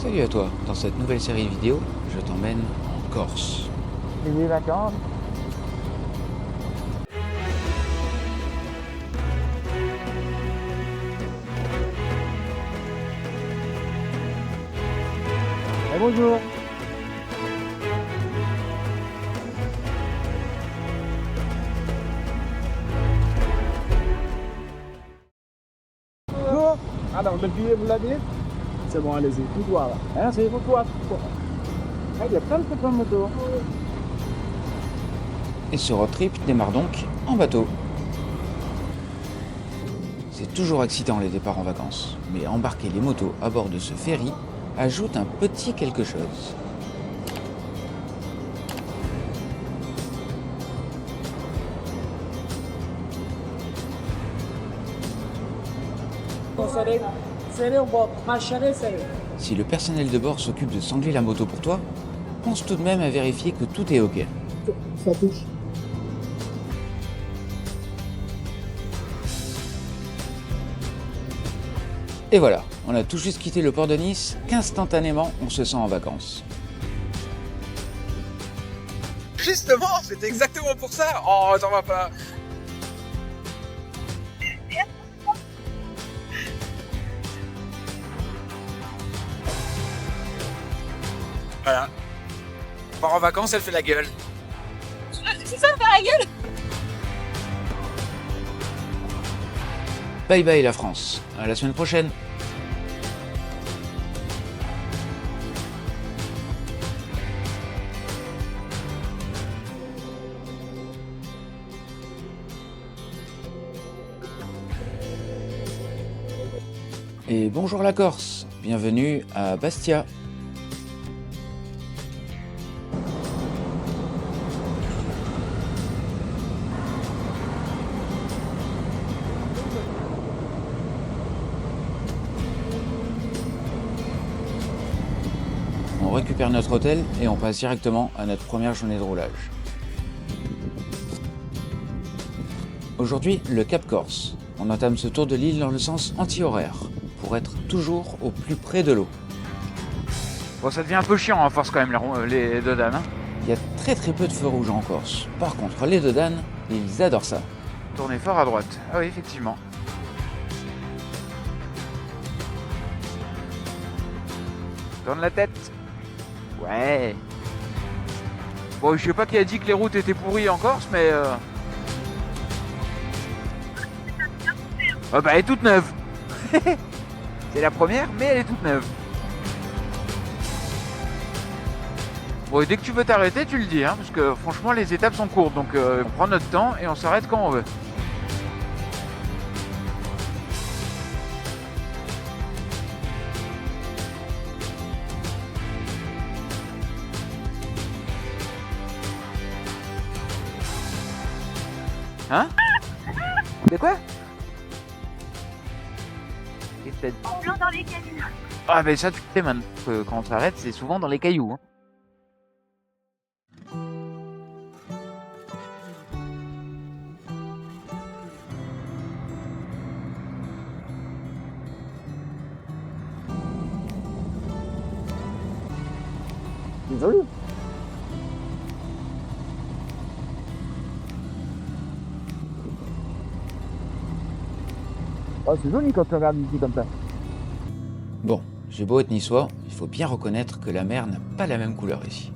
Salut à toi, dans cette nouvelle série vidéo, je t'emmène en Corse. Les vacances. Bonjour. Bonjour. Alors, le billet, vous l'avez? C'est bon, allez-y, tout droit là. Merci, tout droit. Ah, il y a plein de copains moto. Et ce road trip démarre donc en bateau. C'est toujours excitant les départs en vacances, mais embarquer les motos à bord de ce ferry ajoute un petit quelque chose. Si le personnel de bord s'occupe de sangler la moto pour toi, pense tout de même à vérifier que tout est ok. Ça touche. Et voilà, on a tout juste quitté le port de Nice, qu'instantanément on se sent en vacances. Justement, c'était exactement pour ça. Oh, t'en vas pas. Voilà. On part en vacances, elle fait la gueule. C'est ça, faire la gueule. Bye bye la France, à la semaine prochaine. Et bonjour la Corse, bienvenue à Bastia. On récupère notre hôtel et on passe directement à notre première journée de roulage. Aujourd'hui, le Cap Corse. On entame ce tour de l'île dans le sens anti-horaire, pour être toujours au plus près de l'eau. Bon, ça devient un peu chiant à force quand même, les dodanes. Hein. Il y a très peu de feux rouges en Corse. Par contre, les dodanes, ils adorent ça. Tournez fort à droite. Ah oui, effectivement. Tourne la tête. Ouais. Bon, je sais pas qui a dit que les routes étaient pourries en Corse, mais... Ah bah, elle est toute neuve. C'est la première, mais elle est toute neuve. Bon, et dès que tu veux t'arrêter, tu le dis, hein, parce que franchement, les étapes sont courtes, donc on prend notre temps et on s'arrête quand on veut. Hein? De quoi? Qu'est-ce que t'as dit? En plein dans les cailloux. Ah, mais ça, tu sais, man, que quand on s'arrête, c'est souvent dans les cailloux. Hein. C'est joli. Oh, c'est joli quand tu regardes ici comme ça. Bon, j'ai beau être niçois, il faut bien reconnaître que la mer n'a pas la même couleur ici.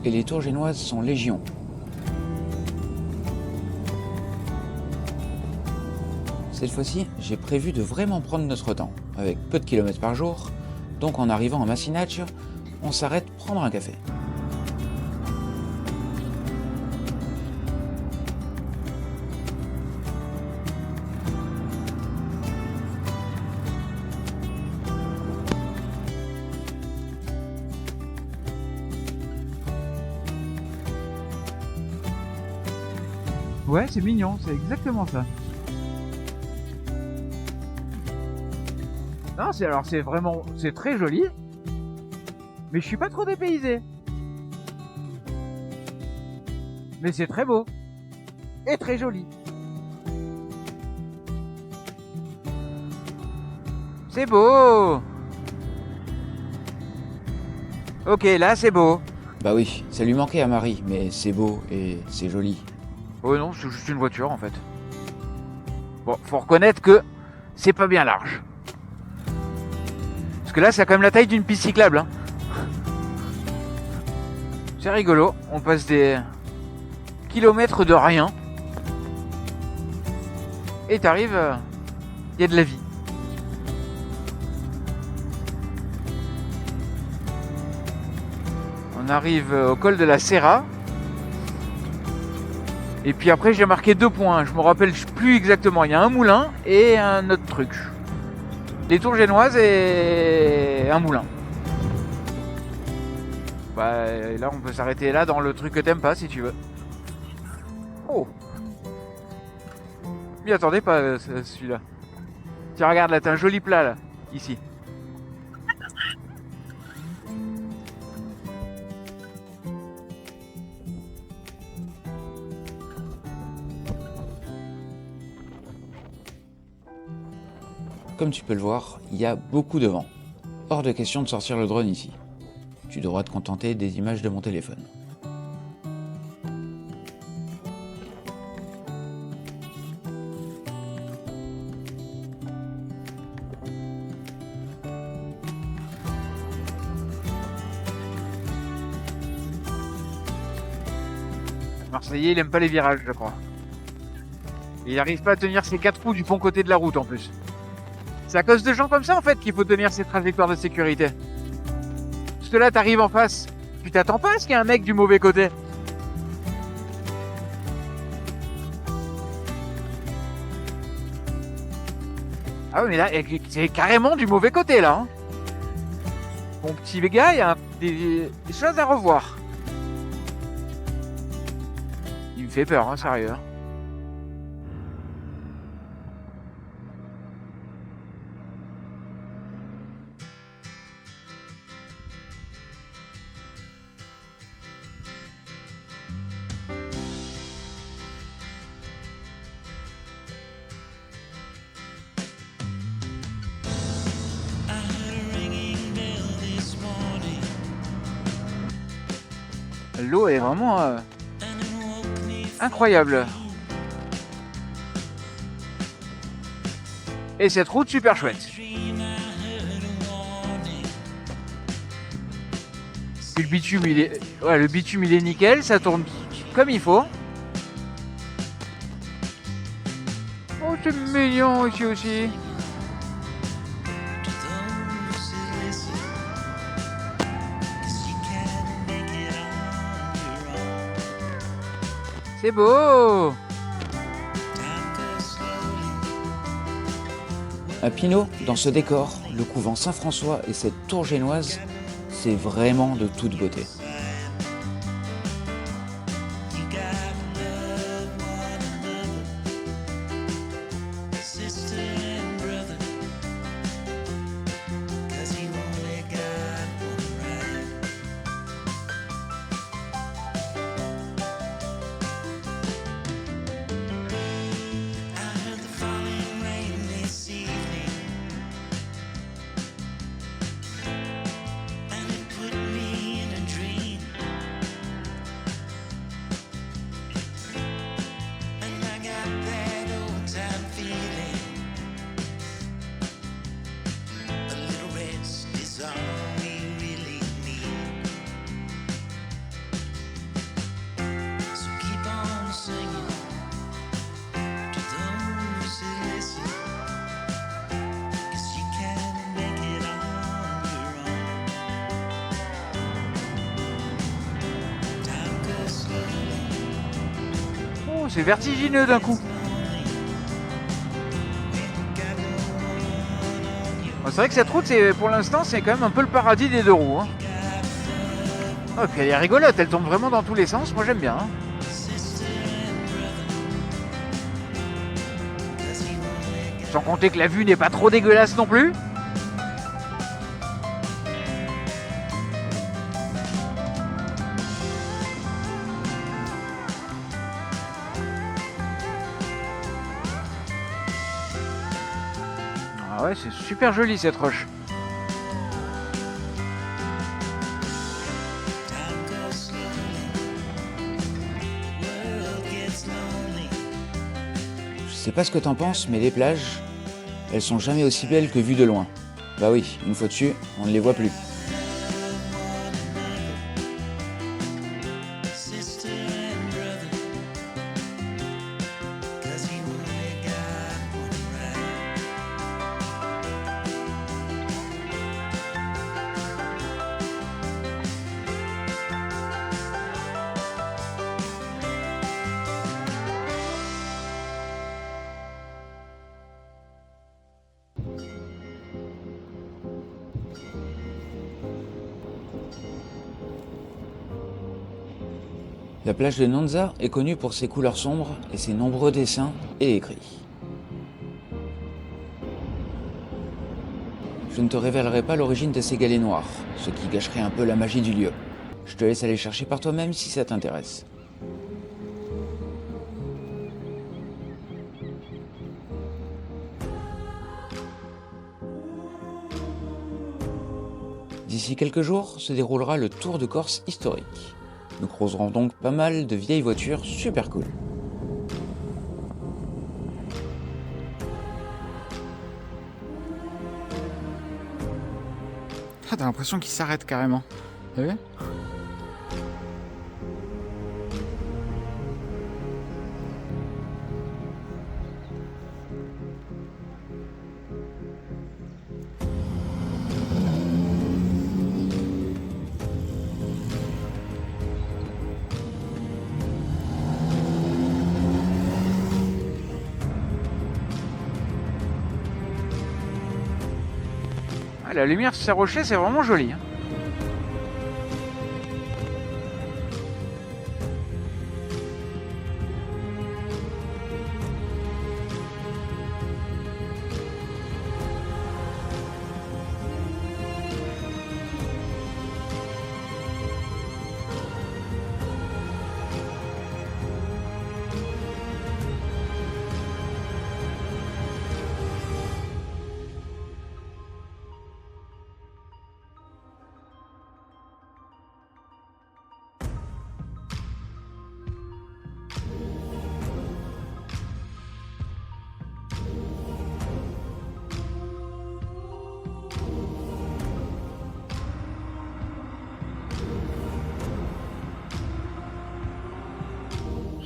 Et les tours génoises sont légion. Cette fois-ci, j'ai prévu de vraiment prendre notre temps, avec peu de kilomètres par jour, donc en arrivant à Massinaccio, on s'arrête prendre un café. Ouais, c'est mignon, c'est exactement ça. Non, Non, c'est vraiment, c'est très joli. Mais je suis pas trop dépaysé. Mais c'est très beau. Et très joli. C'est beau. Ok, là c'est beau. Bah oui, ça lui manquait à Marie, mais c'est beau et c'est joli. Oh non, c'est juste une voiture en fait. Bon, faut reconnaître que c'est pas bien large. Parce que là, ça a quand même la taille d'une piste cyclable. Hein. C'est rigolo. On passe des kilomètres de rien. Et t'arrives, il y a de la vie. On arrive au col de la Serra. Et puis après j'ai marqué 2 points, je me rappelle plus exactement, il y a un moulin et un autre truc. Des tours génoises et un moulin. Bah là on peut s'arrêter là dans le truc que t'aimes pas si tu veux. Oh, m'y attendais pas celui-là. Tiens regarde là, t'as un joli plat là, ici. Comme tu peux le voir, il y a beaucoup de vent. Hors de question de sortir le drone ici. Tu devras te contenter des images de mon téléphone. Marseillais, il aime pas les virages, je crois. Et il arrive pas à tenir ses 4 roues du bon côté de la route en plus. C'est à cause de gens comme ça en fait qu'il faut tenir ces trajectoires de sécurité. Parce que là t'arrives en face, tu t'attends pas à ce qu'il y ait un mec du mauvais côté. Ah oui mais là c'est carrément du mauvais côté là. Hein. Mon petit gars, il y a des choses à revoir. Il me fait peur, hein, sérieux. Hein. L'eau est vraiment incroyable. Et cette route super chouette. Puis le bitume il est, ouais, le bitume il est nickel, ça tourne comme il faut. Oh c'est mignon ici aussi. C'est beau. À Pinot, dans ce décor, le couvent Saint-François et cette tour génoise, c'est vraiment de toute beauté. Oh, c'est vertigineux d'un coup. Bon, c'est vrai que cette route, pour l'instant, c'est quand même un peu le paradis des 2 roues. Hein. Oh, puis elle est rigolote, elle tombe vraiment dans tous les sens. Moi, j'aime bien. Hein. Sans compter que la vue n'est pas trop dégueulasse non plus. Ah ouais, c'est super joli cette roche. Je sais pas ce que t'en penses, mais les plages, elles sont jamais aussi belles que vues de loin. Bah oui, une fois dessus, on ne les voit plus. La plage de Nonza est connue pour ses couleurs sombres et ses nombreux dessins et écrits. Je ne te révélerai pas l'origine de ces galets noirs, ce qui gâcherait un peu la magie du lieu. Je te laisse aller chercher par toi-même si ça t'intéresse. D'ici quelques jours se déroulera le Tour de Corse historique. Nous croiserons donc pas mal de vieilles voitures super cool. Ah, t'as l'impression qu'il s'arrête carrément. T'as vu ? Ah, la lumière sur ces rochers, c'est vraiment joli. Hein.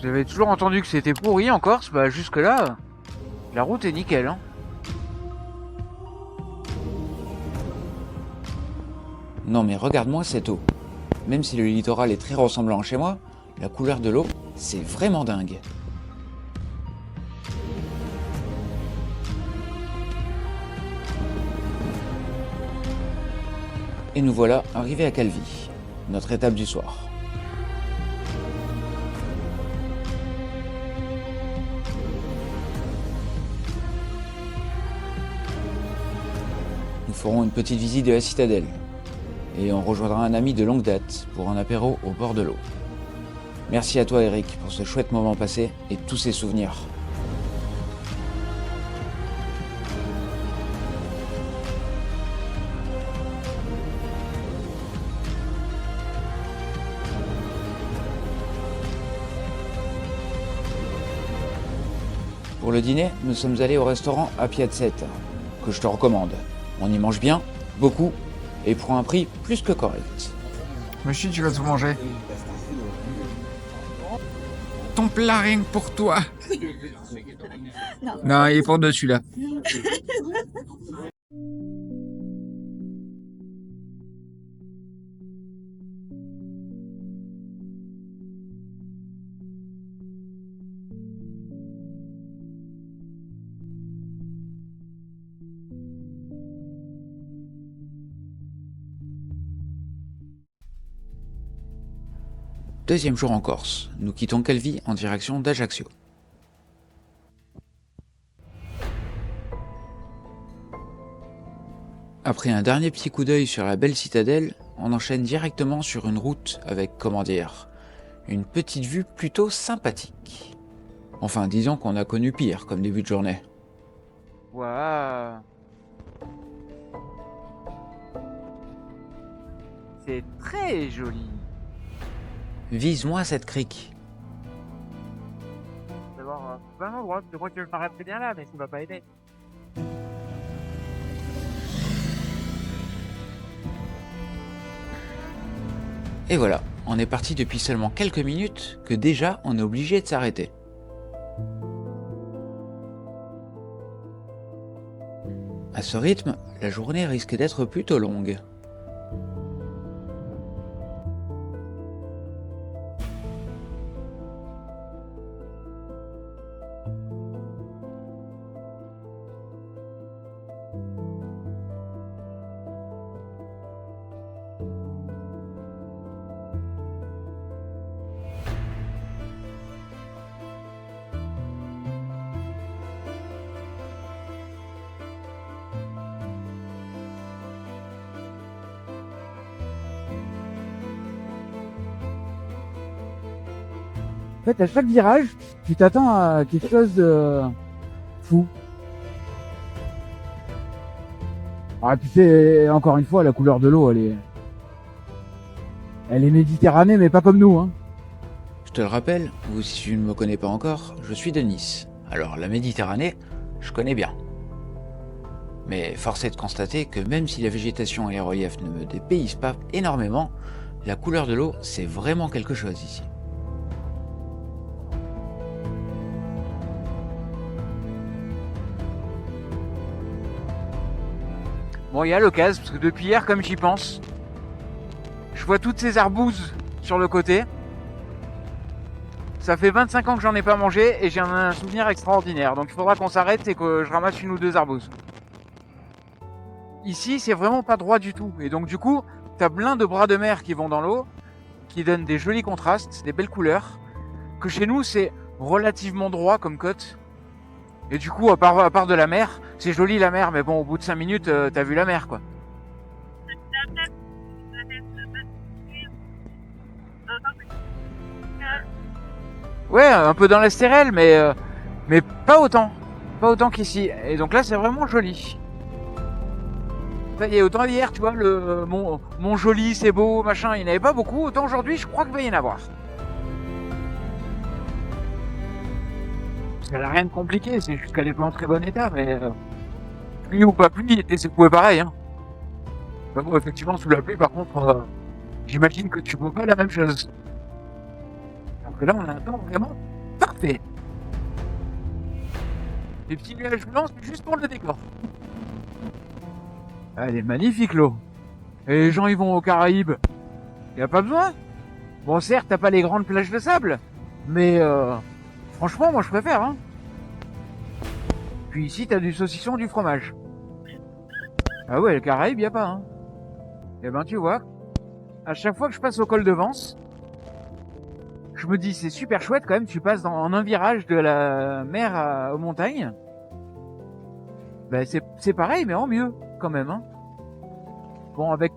J'avais toujours entendu que c'était pourri en Corse, bah jusque là, la route est nickel. Hein. Non mais regarde-moi cette eau. Même si le littoral est très ressemblant chez moi, la couleur de l'eau, c'est vraiment dingue. Et nous voilà arrivés à Calvi, notre étape du soir. Nous ferons une petite visite de la citadelle. Et on rejoindra un ami de longue date pour un apéro au bord de l'eau. Merci à toi Eric pour ce chouette moment passé et tous ces souvenirs. Pour le dîner, nous sommes allés au restaurant à Piazzetta, que je te recommande. On y mange bien, beaucoup, et pour un prix plus que correct. Monsieur, tu vas tout manger. Ton plat rien que pour toi. Non, il est pour deux celui-là. Deuxième jour en Corse, nous quittons Calvi en direction d'Ajaccio. Après un dernier petit coup d'œil sur la belle citadelle, on enchaîne directement sur une route avec, comment dire, une petite vue plutôt sympathique. Enfin, disons qu'on a connu pire comme début de journée. Waouh. c'est très joli. Vise-moi cette crique. D'abord, pas un endroit, je crois que je m'arrêterai bien là, mais ça va pas aider. Et voilà, on est parti depuis seulement quelques minutes que déjà on est obligé de s'arrêter. À ce rythme, la journée risque d'être plutôt longue. En fait, à chaque virage, tu t'attends à quelque chose de fou. Ah, tu sais, encore une fois, la couleur de l'eau, elle est méditerranée, mais pas comme nous, hein. Je te le rappelle, ou si tu ne me connais pas encore, je suis de Nice. Alors la Méditerranée, je connais bien. Mais force est de constater que même si la végétation et les reliefs ne me dépaysent pas énormément, la couleur de l'eau, c'est vraiment quelque chose ici. Bon, il y a l'occasion, parce que depuis hier, comme j'y pense, je vois toutes ces arbouzes sur le côté. Ça fait 25 ans que j'en ai pas mangé et j'ai un souvenir extraordinaire. Donc il faudra qu'on s'arrête et que je ramasse une ou deux arbouzes. Ici, c'est vraiment pas droit du tout. Et donc du coup, t'as plein de bras de mer qui vont dans l'eau, qui donnent des jolis contrastes, des belles couleurs. Que chez nous, c'est relativement droit comme côte. Et du coup, à part de la mer, c'est joli la mer, mais bon, au bout de 5 minutes, t'as vu la mer, quoi. Ouais, un peu dans l'Estérel, mais pas autant. Pas autant qu'ici. Et donc là, c'est vraiment joli. Il y a autant hier, tu vois, mon joli, c'est beau, machin, il n'y en avait pas beaucoup. Autant aujourd'hui, je crois qu'il va y en avoir. Ça n'a rien de compliqué, c'est juste qu'elle n'est pas en très bon état, mais pluie ou pas pluie, et c'est secoué pareil. Hein. Enfin, bon, effectivement, sous la pluie, par contre, j'imagine que tu vois pas la même chose. Donc là, on a un temps vraiment parfait. Des petits nuages blancs, c'est juste pour le décor. Elle est magnifique, l'eau. Et les gens, ils vont aux Caraïbes. Y a pas besoin. Bon, certes, t'as pas les grandes plages de sable, mais franchement, moi, je préfère. Hein. Puis ici, t'as du saucisson, du fromage. Ah ouais, le Caraïbe, y a pas. Hein. Et ben, tu vois, à chaque fois que je passe au col de Vence, je me dis, c'est super chouette quand même, tu passes en un virage de la mer aux montagnes. Ben, c'est pareil, mais en mieux, quand même. Hein. Bon, avec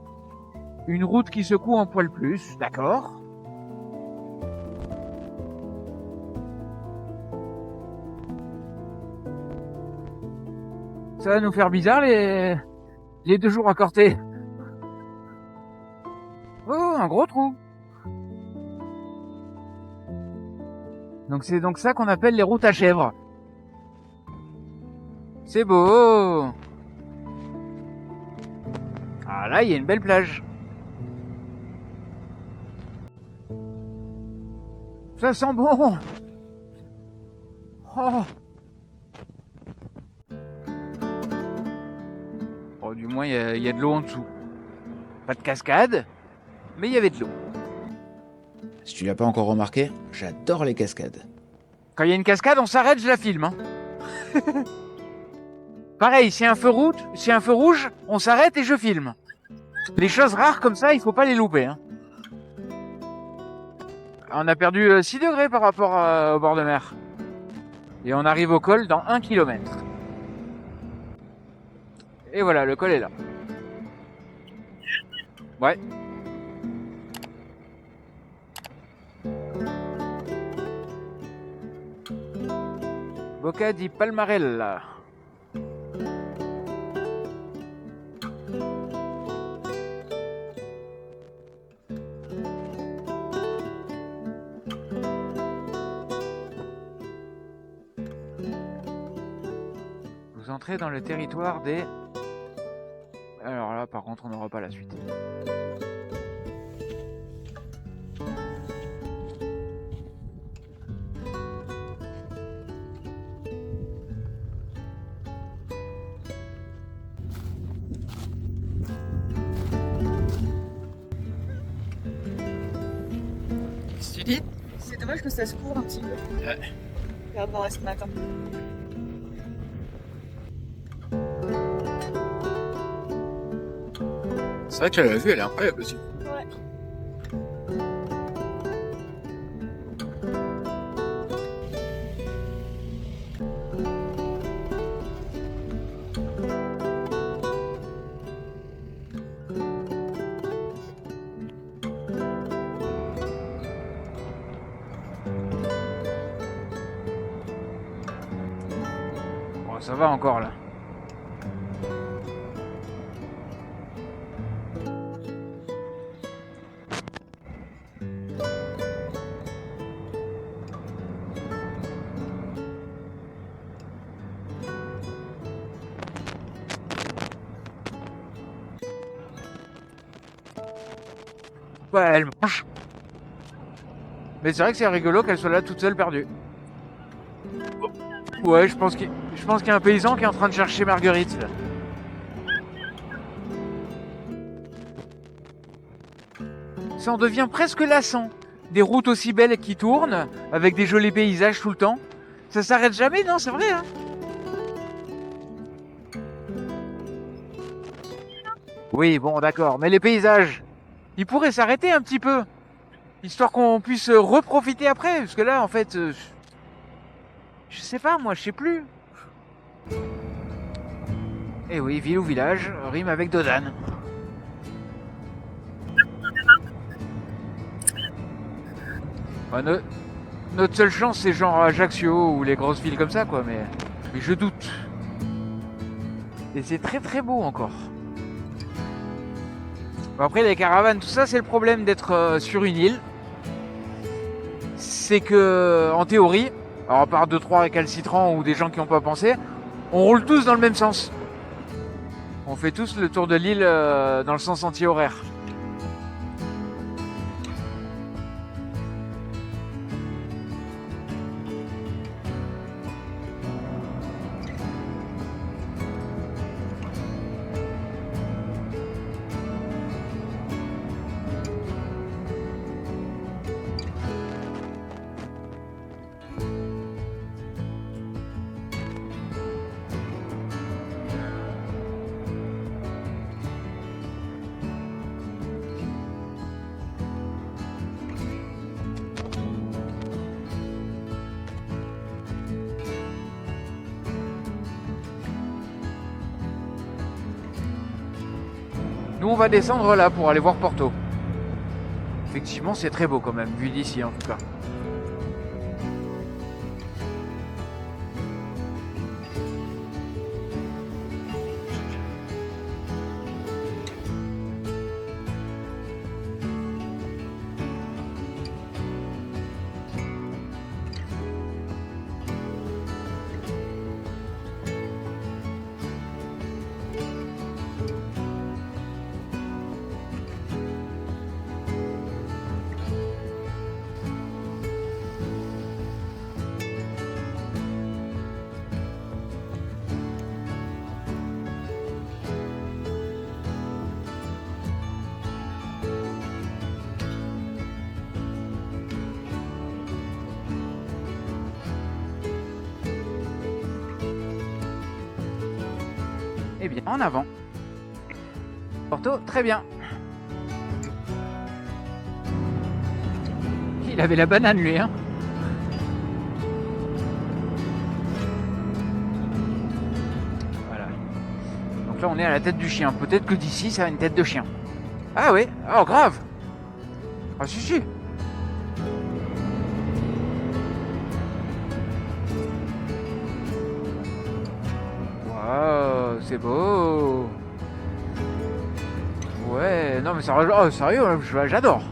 une route qui secoue un poil plus, d'accord. Ça va nous faire bizarre les 2 jours à Corté. Oh, un gros trou. Donc c'est donc ça qu'on appelle les routes à chèvres. C'est beau. Ah là, il y a une belle plage. Ça sent bon. Oh. Oh, du moins, il y a de l'eau en dessous. Pas de cascade, mais il y avait de l'eau. Si tu l'as pas encore remarqué, j'adore les cascades. Quand il y a une cascade, on s'arrête, je la filme. Hein. Pareil, s'il y a un feu rouge, on s'arrête et je filme. Les choses rares comme ça, il faut pas les louper. Hein. On a perdu 6 degrés par rapport au bord de mer. Et on arrive au col dans 1 km. Et voilà, le col est là. Ouais. Boca di Palmarella. entrer dans le territoire des... Alors là, par contre, on n'aura pas la suite. Qu'est-ce que tu dis? C'est dommage que ça se court un petit peu. Ouais. Par rapport à ce matin. C'est vrai que la vue, elle est incroyable aussi. Ouais. Bon, ça va encore là. Ouais, elle mange. Mais c'est vrai que c'est rigolo qu'elle soit là toute seule perdue. Ouais, je pense qu'il y a un paysan qui est en train de chercher Marguerite. Là. Ça en devient presque lassant. Des routes aussi belles qui tournent, avec des jolis paysages tout le temps. Ça s'arrête jamais, non, c'est vrai, hein. Oui, bon, d'accord, mais les paysages, ils pourraient s'arrêter un petit peu. Histoire qu'on puisse reprofiter après, parce que là, en fait... je sais pas, moi, je sais plus. Eh oui, ville ou village, rime avec Dodane. Bah, notre seule chance, c'est genre Ajaccio ou les grosses villes comme ça, quoi, mais je doute. Et c'est très très beau encore. Bon, après, les caravanes, tout ça, c'est le problème d'être sur une île. C'est que, en théorie, alors à part 2-3 récalcitrants ou des gens qui n'ont pas pensé, on roule tous dans le même sens. On fait tous le tour de l'île dans le sens anti-horaire. Nous, on va descendre là pour aller voir Porto. Effectivement, c'est très beau quand même, vu d'ici en tout cas. Eh bien, en avant. Porto, très bien. Il avait la banane, lui, hein. Voilà. Donc là, on est à la tête du chien. Peut-être que d'ici, ça a une tête de chien. Ah oui, oh, grave. Ah si, si. Waouh, c'est beau. Ouais, non mais ça, oh, sérieux, j'adore.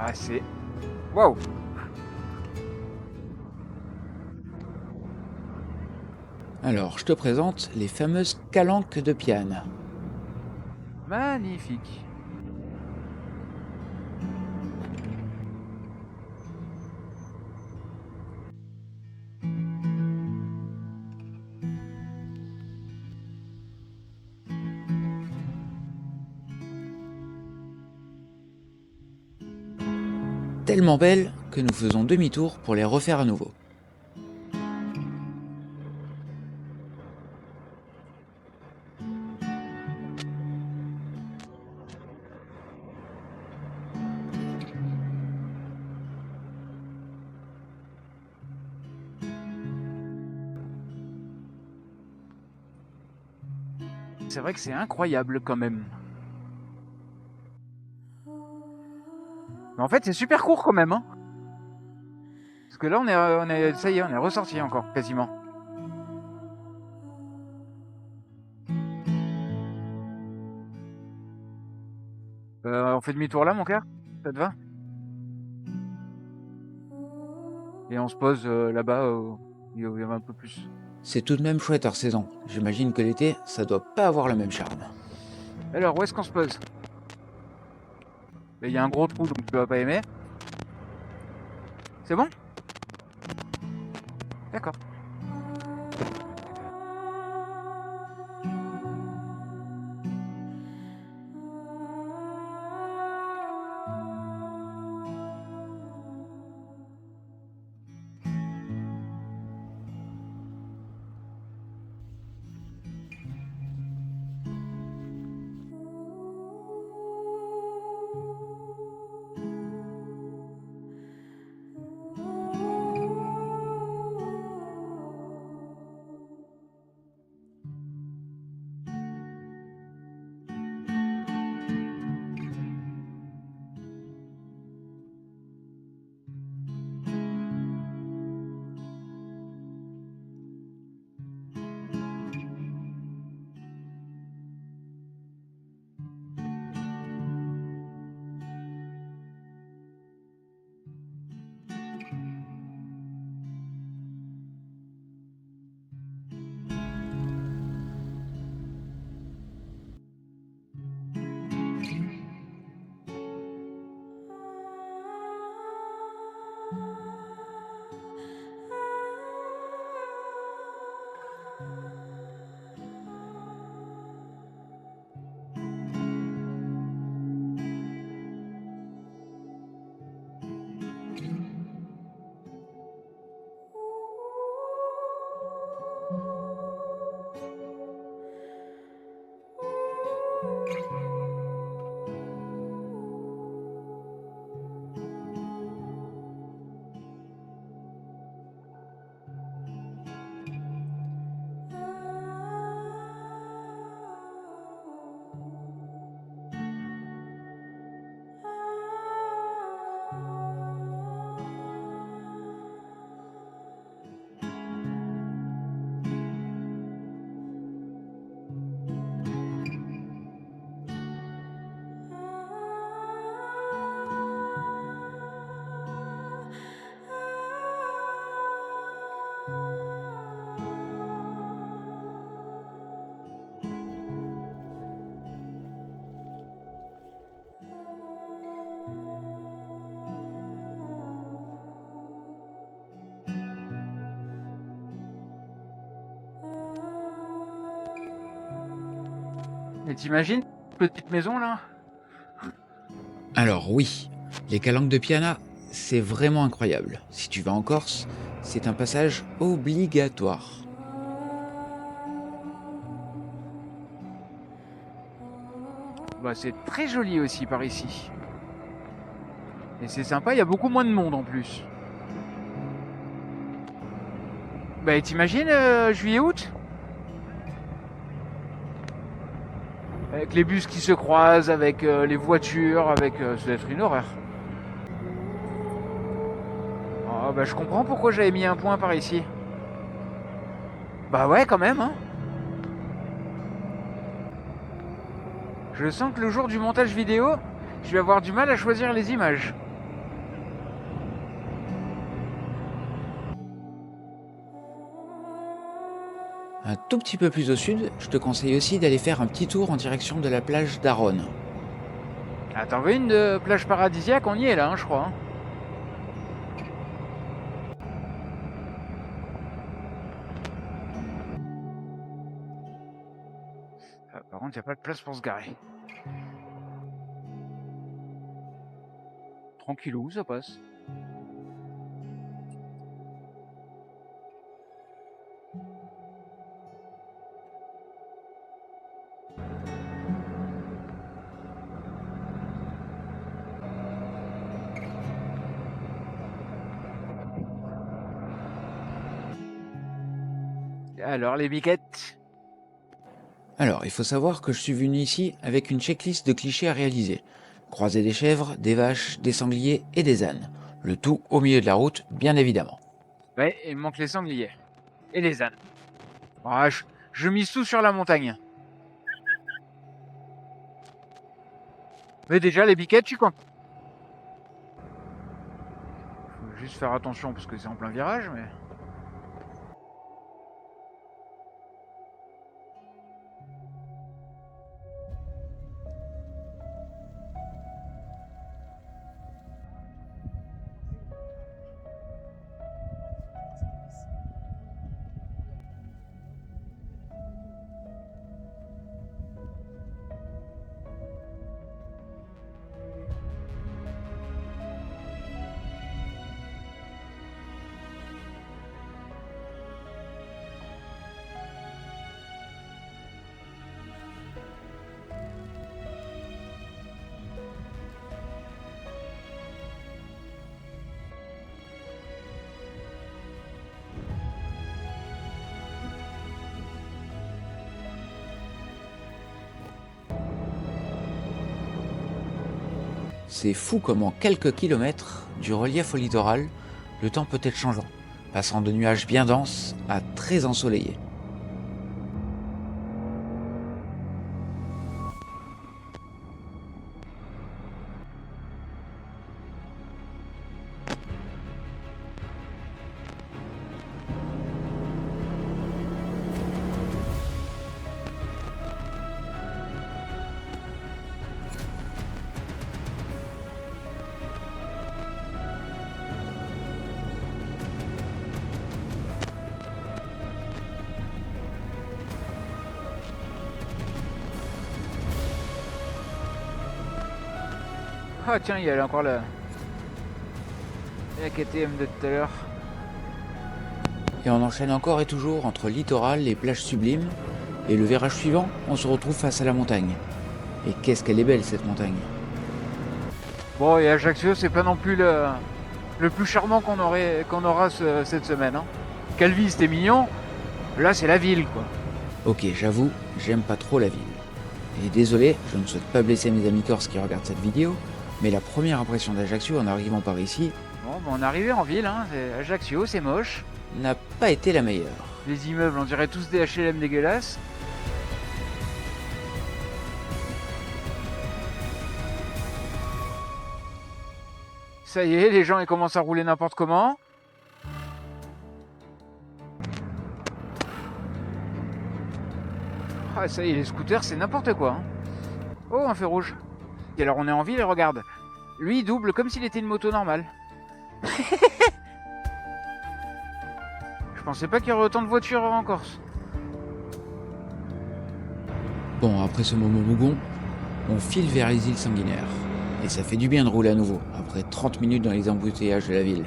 Ah, c'est... Waouh! Alors, je te présente les fameuses calanques de Piane. Magnifique. Tellement belles que nous faisons demi-tour pour les refaire à nouveau. C'est vrai que c'est incroyable quand même. Mais en fait, c'est super court quand même, hein. Parce que là, ça y est, on est ressorti encore, quasiment. On fait demi-tour là, mon cœur? Ça te va? Et on se pose là-bas, il y a un peu plus. C'est tout de même chouette hors saison. J'imagine que l'été, ça doit pas avoir le même charme. Alors, où est-ce qu'on se pose? Il y a un gros trou, donc tu vas pas aimer. C'est bon? D'accord. Et t'imagines, petite maison là? Alors oui, les calanques de Piana, c'est vraiment incroyable. Si tu vas en Corse, c'est un passage obligatoire. Bah, c'est très joli aussi par ici. Et c'est sympa, il y a beaucoup moins de monde en plus. Bah, t'imagines juillet-août? Avec les bus qui se croisent, avec les voitures, avec... ça doit être une horreur. Oh, bah, je comprends pourquoi j'avais mis un point par ici. Bah ouais, quand même, hein. Je sens que le jour du montage vidéo, je vais avoir du mal à choisir les images. Un tout petit peu plus au sud, je te conseille aussi d'aller faire un petit tour en direction de la plage d'Aron. Ah, t'en veux une de plage paradisiaque? On y est là, hein, je crois. Hein. Ah, par contre, il n'y a pas de place pour se garer. Tranquillou, ça passe. Alors, les biquettes? Alors, il faut savoir que je suis venu ici avec une checklist de clichés à réaliser. Croiser des chèvres, des vaches, des sangliers et des ânes. Le tout au milieu de la route, bien évidemment. Ouais, il me manque les sangliers. Et les ânes. Ah, je mise tout sur la montagne. Mais déjà, les biquettes, tu comptes. Faut juste faire attention parce que c'est en plein virage, mais... C'est fou comme en quelques kilomètres, du relief au littoral, le temps peut être changeant, passant de nuages bien denses à très ensoleillés. Ah tiens, il y a encore la KTM de tout à l'heure. Et on enchaîne encore et toujours entre littoral et plages sublimes, et le virage suivant, on se retrouve face à la montagne. Et qu'est-ce qu'elle est belle cette montagne. Bon, et Ajaccio, c'est pas non plus le plus charmant qu'on aura cette semaine. Hein. Calvi, c'était mignon. Là, c'est la ville, quoi. Ok, j'avoue, j'aime pas trop la ville. Et désolé, je ne souhaite pas blesser mes amis corses qui regardent cette vidéo, mais la première impression d'Ajaccio en arrivant par ici Bon, on est arrivé en ville, hein. Ajaccio, c'est moche. n'a pas été la meilleure. Les immeubles, on dirait tous des HLM dégueulasses. Ça y est, les gens ils commencent à rouler n'importe comment. Ah, ça y est, les scooters, c'est n'importe quoi. Hein. Oh, un feu rouge. Et alors on est en ville et regarde. Lui, il double comme s'il était une moto normale. Je pensais pas qu'il y aurait autant de voitures en Corse. Bon, après ce moment mougon, on file vers les îles sanguinaires. Et ça fait du bien de rouler à nouveau, après 30 minutes dans les embouteillages de la ville.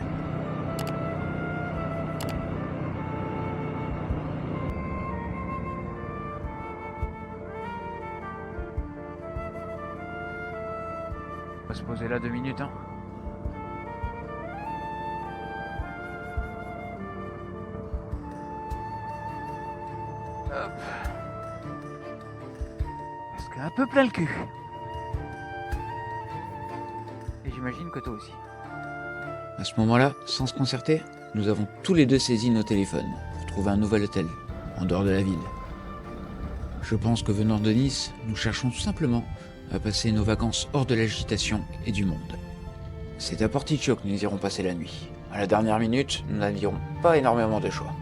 On va se poser là 2 minutes, hein. Hop. Parce qu'un peu plein le cul. Et j'imagine que toi aussi. À ce moment-là, sans se concerter, nous avons tous les deux saisi nos téléphones pour trouver un nouvel hôtel, en dehors de la ville. Je pense que venant de Nice, nous cherchons tout simplement à passer nos vacances hors de l'agitation et du monde. C'est à Porticcio que nous irons passer la nuit. À la dernière minute, nous n'avions pas énormément de choix.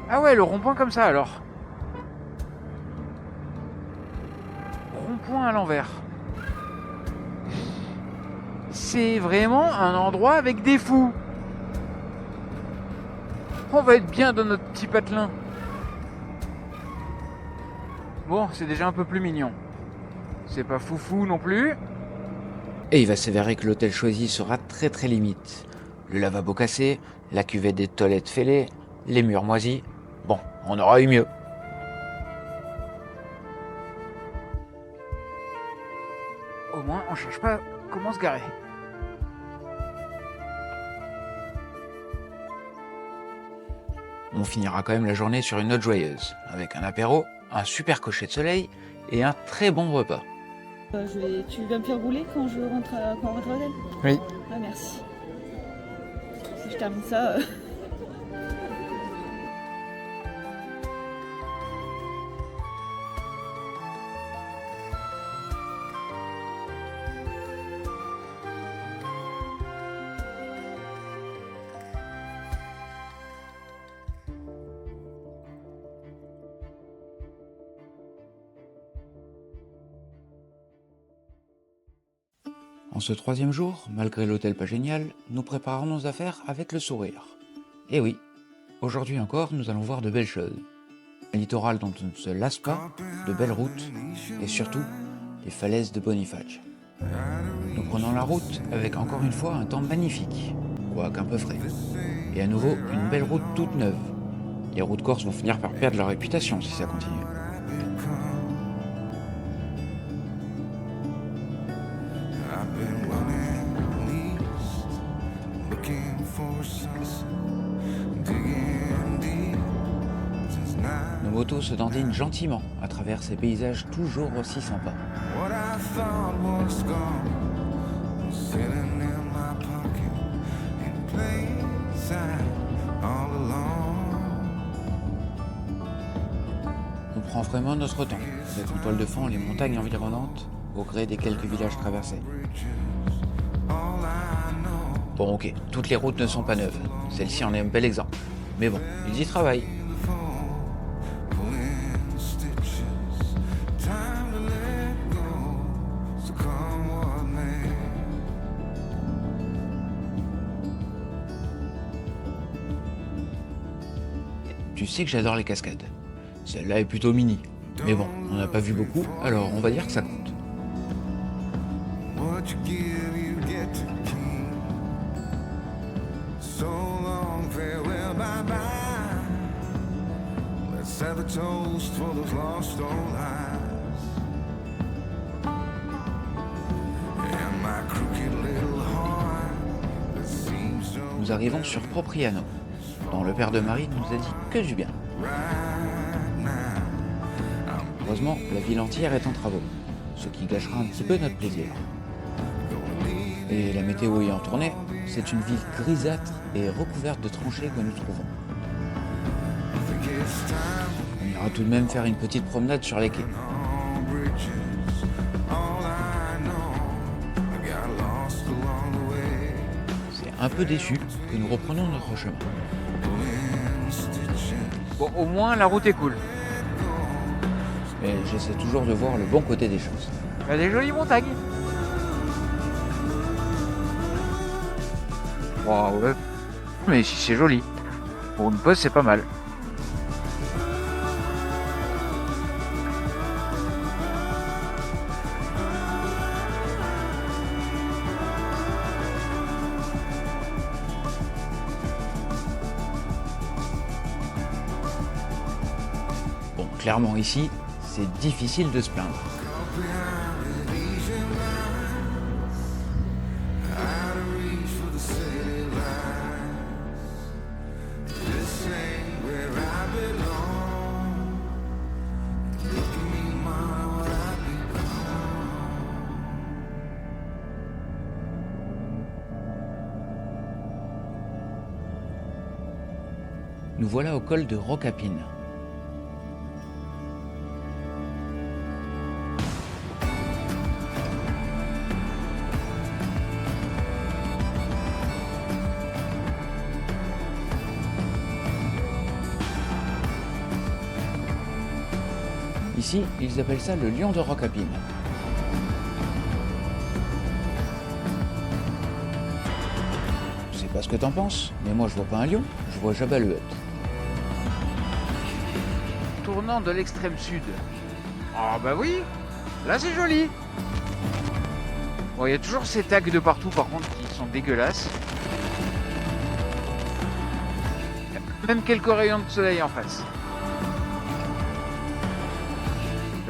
Ah ouais, le rond-point comme ça alors. Rond-point à l'envers. C'est vraiment un endroit avec des fous. On va être bien dans notre petit patelin. Bon, c'est déjà un peu plus mignon. C'est pas foufou non plus. Et il va s'avérer que l'hôtel choisi sera très très limite. Le lavabo cassé, la cuvette des toilettes fêlée, les murs moisis. Bon, on aura eu mieux. Au moins, on cherche pas comment se garer. On finira quand même la journée sur une note joyeuse, avec un apéro, un super coucher de soleil et un très bon repas. Tu vas me faire rouler quand on rentre à l'hôtel? Oui. Ah merci. Si je termine ça... En ce troisième jour, malgré l'hôtel pas génial, nous préparons nos affaires avec le sourire. Et oui, aujourd'hui encore, nous allons voir de belles choses. Un littoral dont on ne se lasse pas, de belles routes, et surtout, les falaises de Boniface. Nous prenons la route avec encore une fois un temps magnifique, quoique un peu frais. Et à nouveau, une belle route toute neuve. Les routes corses vont finir par perdre leur réputation si ça continue. Nos motos se dandinent gentiment à travers ces paysages toujours aussi sympas. On prend vraiment notre temps, avec en toile de fond les montagnes environnantes, au gré des quelques villages traversés. Bon ok, toutes les routes ne sont pas neuves, celle-ci en est un bel exemple. Mais bon, ils y travaillent. Tu sais que j'adore les cascades. Celle-là est plutôt mini. Mais bon, on n'a pas vu beaucoup, alors on va dire que ça compte. Nous arrivons sur Propriano, dont le père de Marie nous a dit que du bien. Heureusement, la ville entière est en travaux, ce qui gâchera un petit peu notre plaisir. Et la météo ayant tourné, c'est une ville grisâtre et recouverte de tranchées que nous trouvons. On ira tout de même faire une petite promenade sur les quais. C'est un peu déçu que nous reprenons notre chemin. Bon, au moins, la route est cool. Mais j'essaie toujours de voir le bon côté des choses. Il y a des jolies montagnes. Wow, ouais. Mais si c'est joli. Pour une pause, c'est pas mal. Bon, clairement ici, c'est difficile de se plaindre. Nous voilà au col de Rocapine. Ici, ils appellent ça le lion de Rockapine. Je sais pas ce que t'en penses, mais moi je vois pas un lion, je vois Jabba le Hutt. Tournant de l'extrême sud. Ah bah oui, là c'est joli. Bon, il y a toujours ces tags de partout par contre qui sont dégueulasses. Même quelques rayons de soleil en face.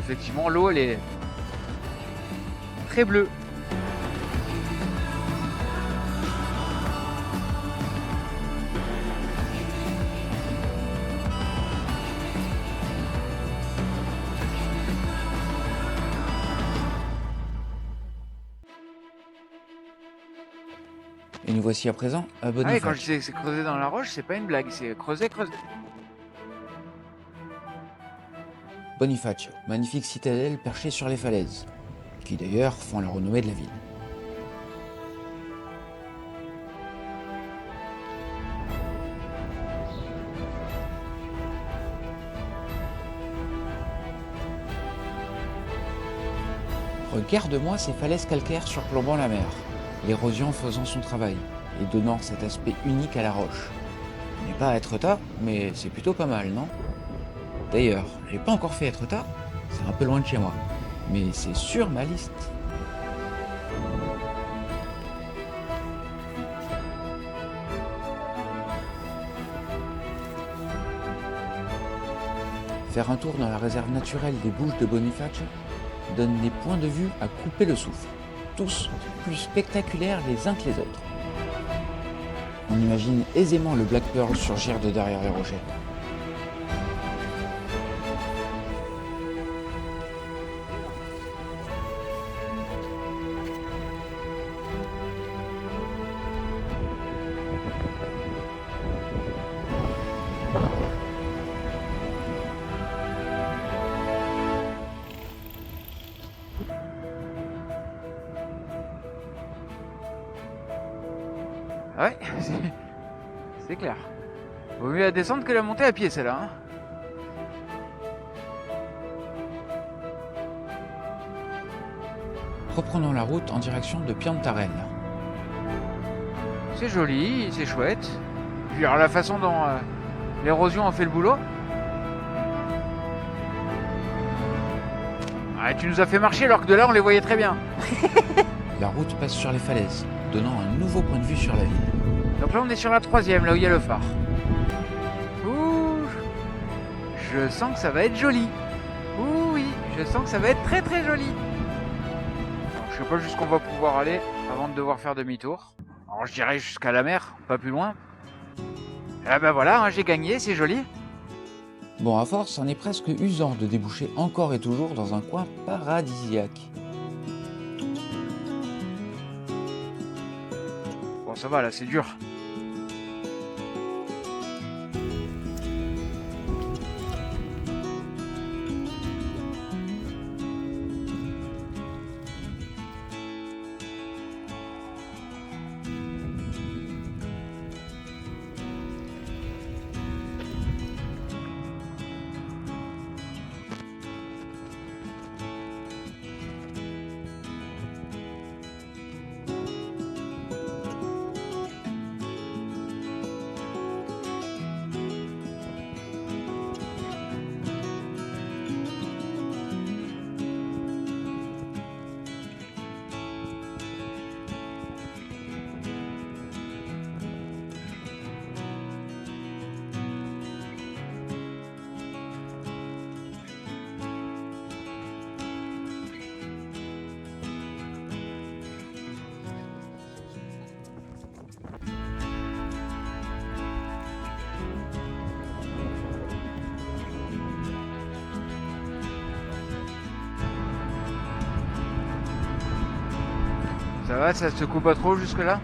Effectivement, l'eau elle est très bleue. Et nous voici à présent à Ah ouais, quand je Boniface. dis que c'est creusé dans la roche, c'est pas une blague, c'est creusé. Bonifacio, magnifique citadelle perchée sur les falaises, qui d'ailleurs font la renommée de la ville. Regarde-moi ces falaises calcaires surplombant la mer, l'érosion faisant son travail et donnant cet aspect unique à la roche. On n'est pas à Etretat, mais c'est plutôt pas mal, non? D'ailleurs, j'ai pas encore fait Etretat, c'est un peu loin de chez moi, mais c'est sur ma liste. Faire un tour dans la réserve naturelle des Bouches de Bonifacio donne des points de vue à couper le souffle, tous plus spectaculaires les uns que les autres. On imagine aisément le Black Pearl surgir de derrière les rochers. Ouais, c'est clair. Vaut mieux la descendre que la monter à pied celle-là. Hein. Reprenons la route en direction de Piantarel. C'est joli, c'est chouette. Puis alors la façon dont l'érosion a fait le boulot. Ah, tu nous as fait marcher alors que de là on les voyait très bien. La route passe sur les falaises, donnant un nouveau point de vue sur la ville. Donc là on est sur la 3e, là où il y a le phare. Ouh, je sens que ça va être joli. Ouh oui, je sens que ça va être très très joli. Alors, je sais pas jusqu'où on va pouvoir aller avant de devoir faire demi-tour. Alors je dirais jusqu'à la mer, pas plus loin. Ah ben voilà, hein, j'ai gagné, c'est joli. Bon, à force, on est presque usant de déboucher encore et toujours dans un coin paradisiaque. Bon ça va là, c'est dur. Ça va, ça se secoue pas trop jusque là?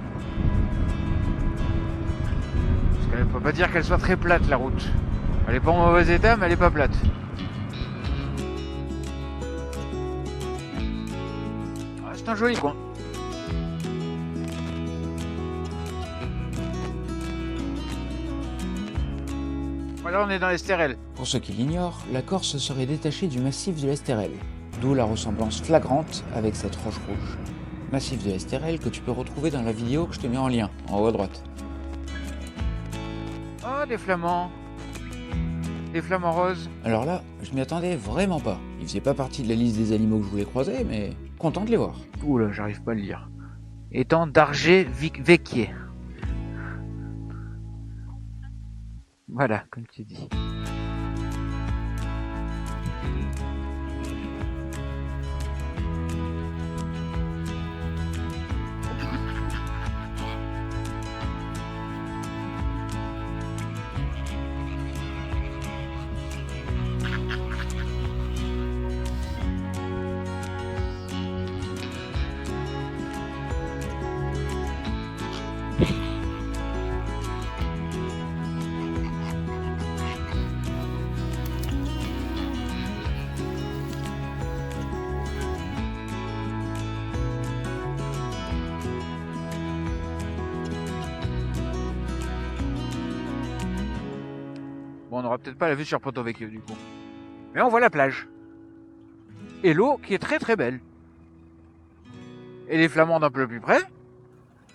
Parce qu'elle peut pas dire qu'elle soit très plate la route. Elle est pas en mauvais état mais elle est pas plate. Ah, c'est un joli coin. Voilà, on est dans l'Estérel. Pour ceux qui l'ignorent, la Corse serait détachée du massif de l'Estérel, d'où la ressemblance flagrante avec cette roche rouge. Massif de l'Estérel que tu peux retrouver dans la vidéo que je te mets en lien, en haut à droite. Oh, des flamands. Des flamands roses. Alors là, je m'y attendais vraiment pas. Ils faisaient pas partie de la liste des animaux que je voulais croiser, mais content de les voir. Ouh là, j'arrive pas à le lire. Étant d'Arger Vecchier. Voilà, comme tu dis. Bon, on n'aura peut-être pas la vue sur Porto Vecchio du coup. Mais on voit la plage. Et l'eau qui est très très belle. Et les flamands d'un peu plus près.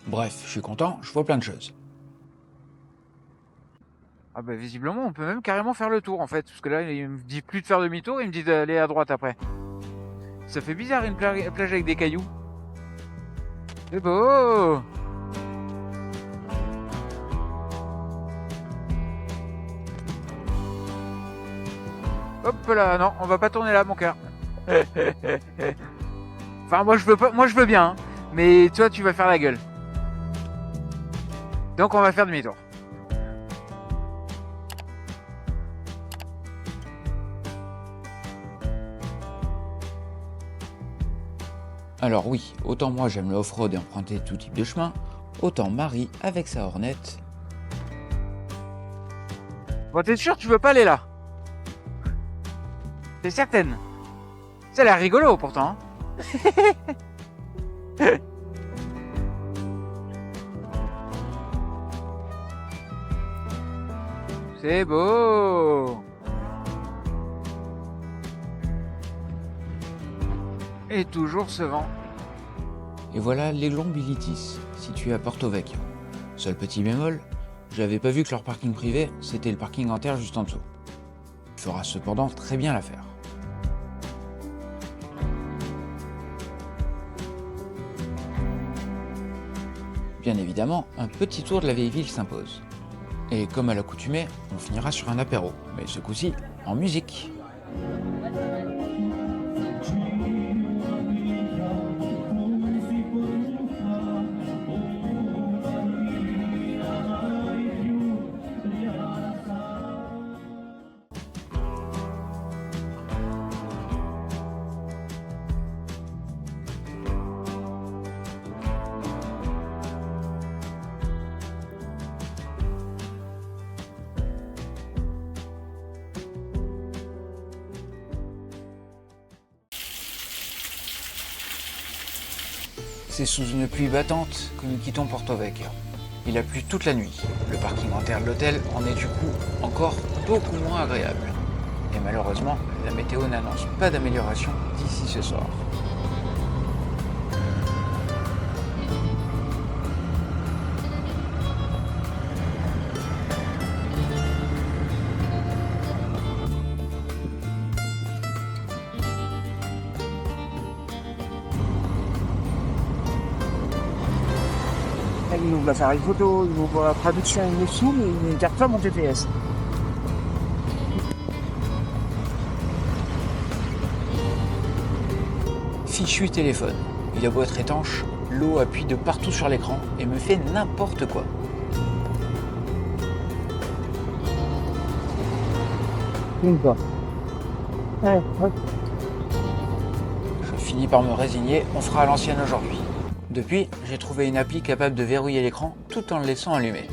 Bref, je suis content, je vois plein de choses. Ah bah visiblement on peut même carrément faire le tour en fait. Parce que là il me dit plus de faire demi-tour, il me dit d'aller à droite après. Ça fait bizarre une plage avec des cailloux. C'est beau. Hop là, non, on va pas tourner là mon cœur. Enfin moi je veux pas, moi je veux bien, hein, mais toi tu vas faire la gueule. Donc on va faire demi-tour. Alors oui, autant moi j'aime le off-road et emprunter tout type de chemin, autant Marie, avec sa Hornet... Bon t'es sûr tu veux pas aller là? T'es certaine? Ça a l'air rigolo pourtant. Hein. C'est beau. Et toujours ce vent. Et voilà l'Aiglon Bilitis, situé à Porto Vecchio. Seul petit bémol, j'avais pas vu que leur parking privé, c'était le parking en terre juste en dessous. Il fera cependant très bien l'affaire. Bien évidemment, un petit tour de la vieille ville s'impose. Et comme à l'accoutumée, on finira sur un apéro, mais ce coup-ci, en musique. C'est sous une pluie battante que nous quittons Porto Vecchio. Il a plu toute la nuit. Le parking en terre de l'hôtel en est du coup encore beaucoup moins agréable. Et malheureusement, la météo n'annonce pas d'amélioration d'ici ce soir. Il ouvre l'appareil photo, il ouvre la traduction, il me saoule, il ne garde pas mon GPS. Fichu téléphone. Il a beau être étanche, l'eau appuie de partout sur l'écran et me fait n'importe quoi. Une fois. Ouais. Je finis par me résigner, on fera à l'ancienne aujourd'hui. Depuis, j'ai trouvé une appli capable de verrouiller l'écran tout en le laissant allumé.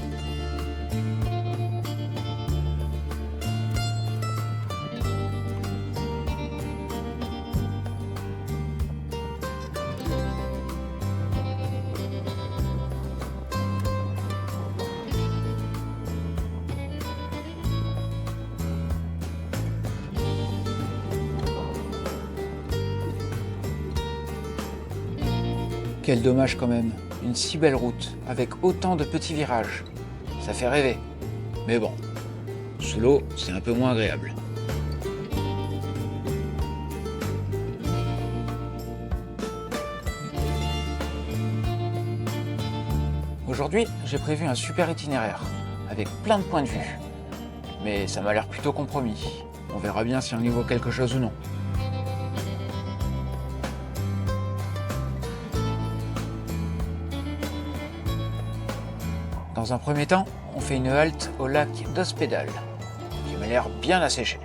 Quel dommage quand même, une si belle route, avec autant de petits virages. Ça fait rêver. Mais bon, sous l'eau, c'est un peu moins agréable. Aujourd'hui, j'ai prévu un super itinéraire, avec plein de points de vue. Mais ça m'a l'air plutôt compromis. On verra bien si on y voit quelque chose ou non. Dans un premier temps, on fait une halte au lac d'Ospédal, qui m'a l'air bien asséché.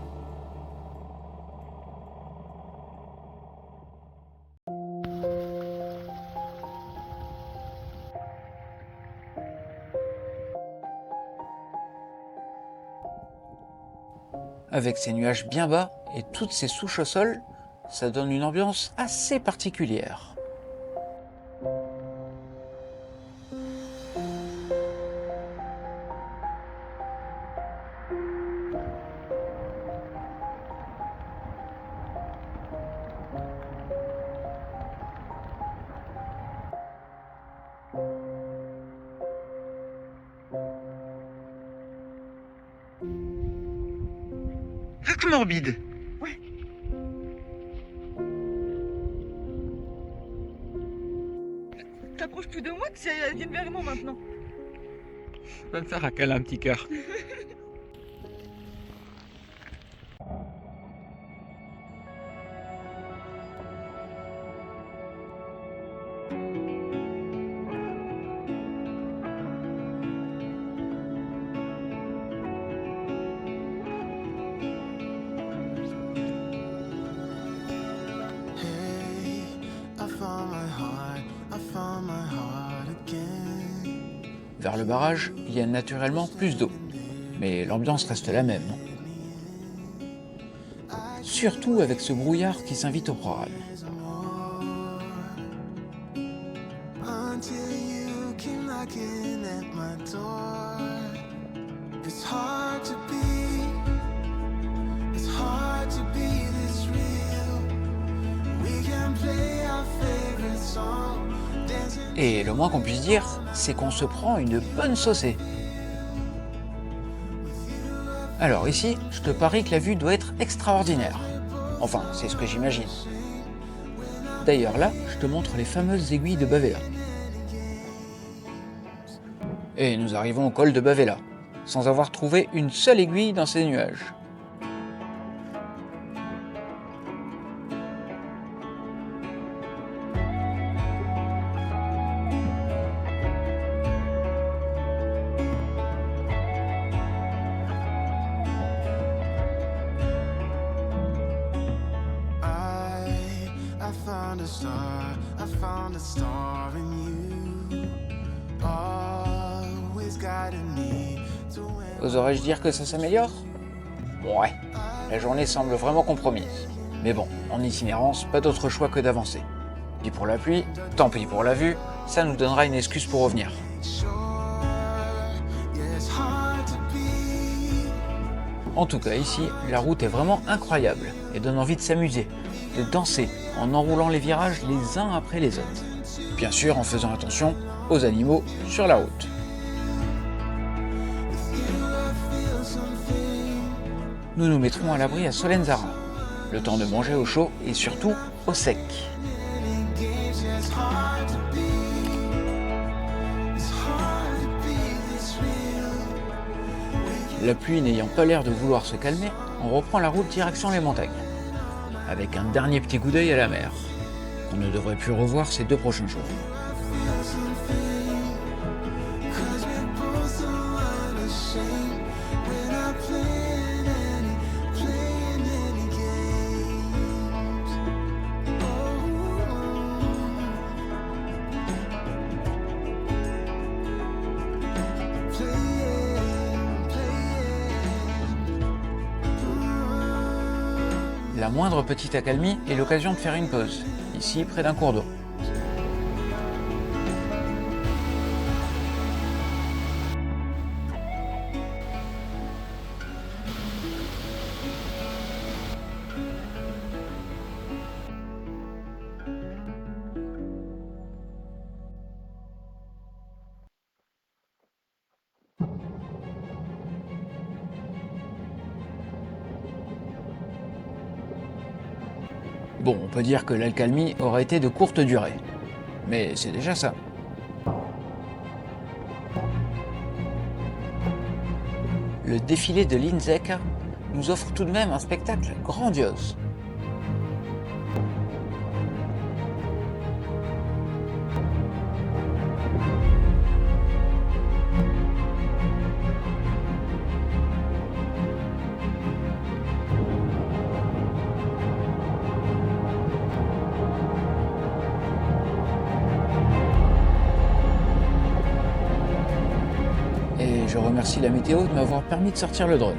Avec ces nuages bien bas et toutes ces souches au sol, ça donne une ambiance assez particulière. Très morbide. T'approches plus de moi que si elle vient vers moi maintenant. Va me faire un câlin, petit cœur. Vers le barrage, il y a naturellement plus d'eau, mais l'ambiance reste la même. Surtout avec ce brouillard qui s'invite au programme. Et le moins qu'on puisse dire, c'est qu'on se prend une bonne saucée. Alors ici, je te parie que la vue doit être extraordinaire. Enfin, c'est ce que j'imagine. D'ailleurs là, je te montre les fameuses aiguilles de Bavela. Et nous arrivons au col de Bavela, sans avoir trouvé une seule aiguille dans ces nuages. Oserais-je dire que ça s'améliore? Ouais, la journée semble vraiment compromise. Mais bon, en itinérance, pas d'autre choix que d'avancer. Puis pour la pluie, tant pis pour la vue, ça nous donnera une excuse pour revenir. En tout cas ici, la route est vraiment incroyable et donne envie de s'amuser, de danser en enroulant les virages les uns après les autres. Bien sûr en faisant attention aux animaux sur la route. Nous nous mettrons à l'abri à Solenzara, le temps de manger au chaud et surtout au sec. La pluie n'ayant pas l'air de vouloir se calmer, on reprend la route direction les montagnes, avec un dernier petit coup d'œil à la mer, qu'on ne devrait plus revoir ces 2 prochains jours. La moindre petite accalmie est l'occasion de faire une pause, ici près d'un cours d'eau. Bon, on peut dire que l'accalmie aurait été de courte durée. Mais c'est déjà ça. Le défilé de l'Inzec nous offre tout de même un spectacle grandiose. Et je remercie la météo de m'avoir permis de sortir le drone.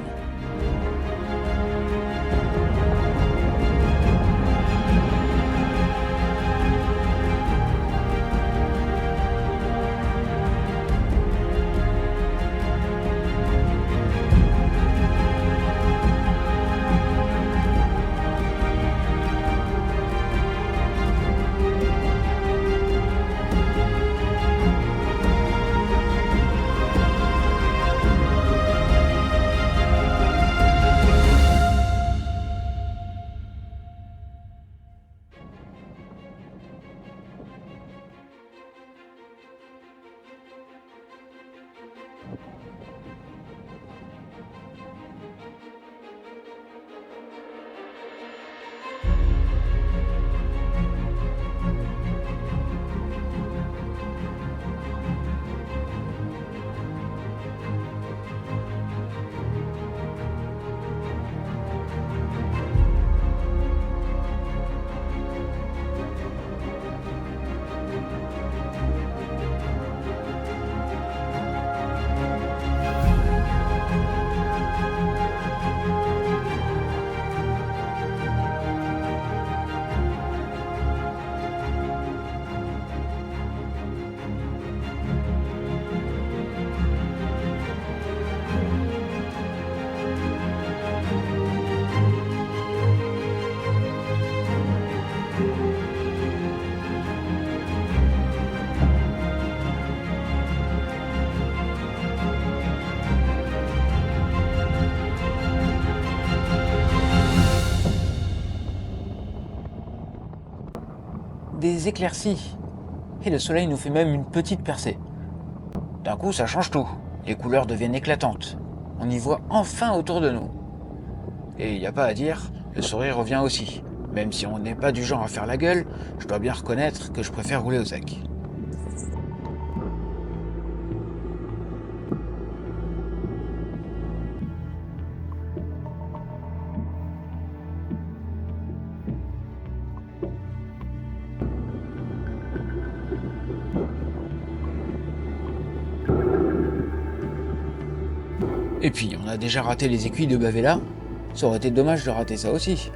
Des éclaircies. Et le soleil nous fait même une petite percée. D'un coup, ça change tout. Les couleurs deviennent éclatantes. On y voit enfin autour de nous. Et il n'y a pas à dire, le sourire revient aussi. Même si on n'est pas du genre à faire la gueule, je dois bien reconnaître que je préfère rouler au sec. Et puis, on a déjà raté les aiguilles de Bavella. Ça aurait été dommage de rater ça aussi.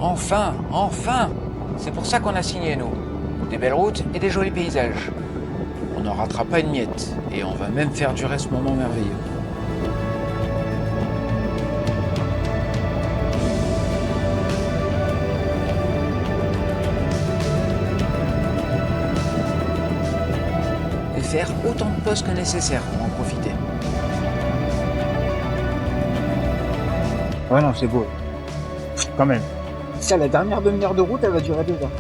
Enfin, enfin! C'est pour ça qu'on a signé, nous. Des belles routes et des jolis paysages. On n'en ratera pas une miette, et on va même faire durer ce moment merveilleux. Et faire autant de pauses que nécessaire pour en profiter. Ouais, non, c'est beau. Quand même. Ça, la dernière demi-heure de route, elle va durer 2 heures.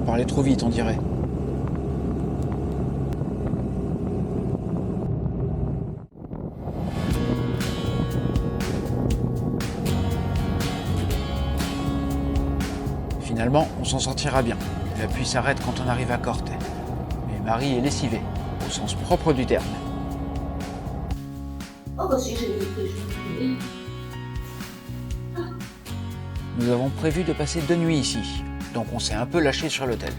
parler trop vite, on dirait. Finalement, on s'en sortira bien. La pluie s'arrête quand on arrive à Corte. Mais Marie est lessivée, au sens propre du terme. Nous avons prévu de passer 2 nuits ici, donc on s'est un peu lâché sur l'hôtel.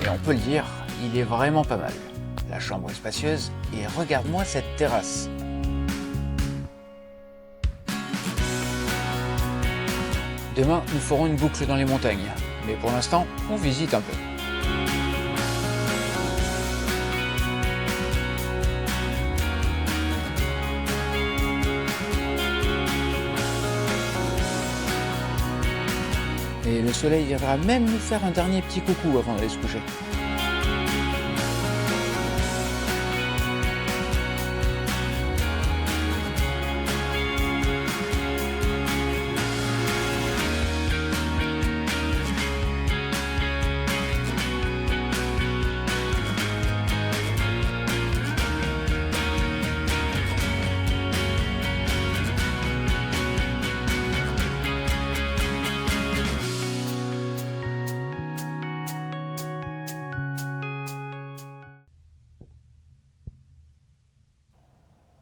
Et on peut le dire, il est vraiment pas mal. La chambre est spacieuse, et regarde-moi cette terrasse. Demain, nous ferons une boucle dans les montagnes, mais pour l'instant, on visite un peu. Et le soleil viendra même nous faire un dernier petit coucou avant d'aller se coucher.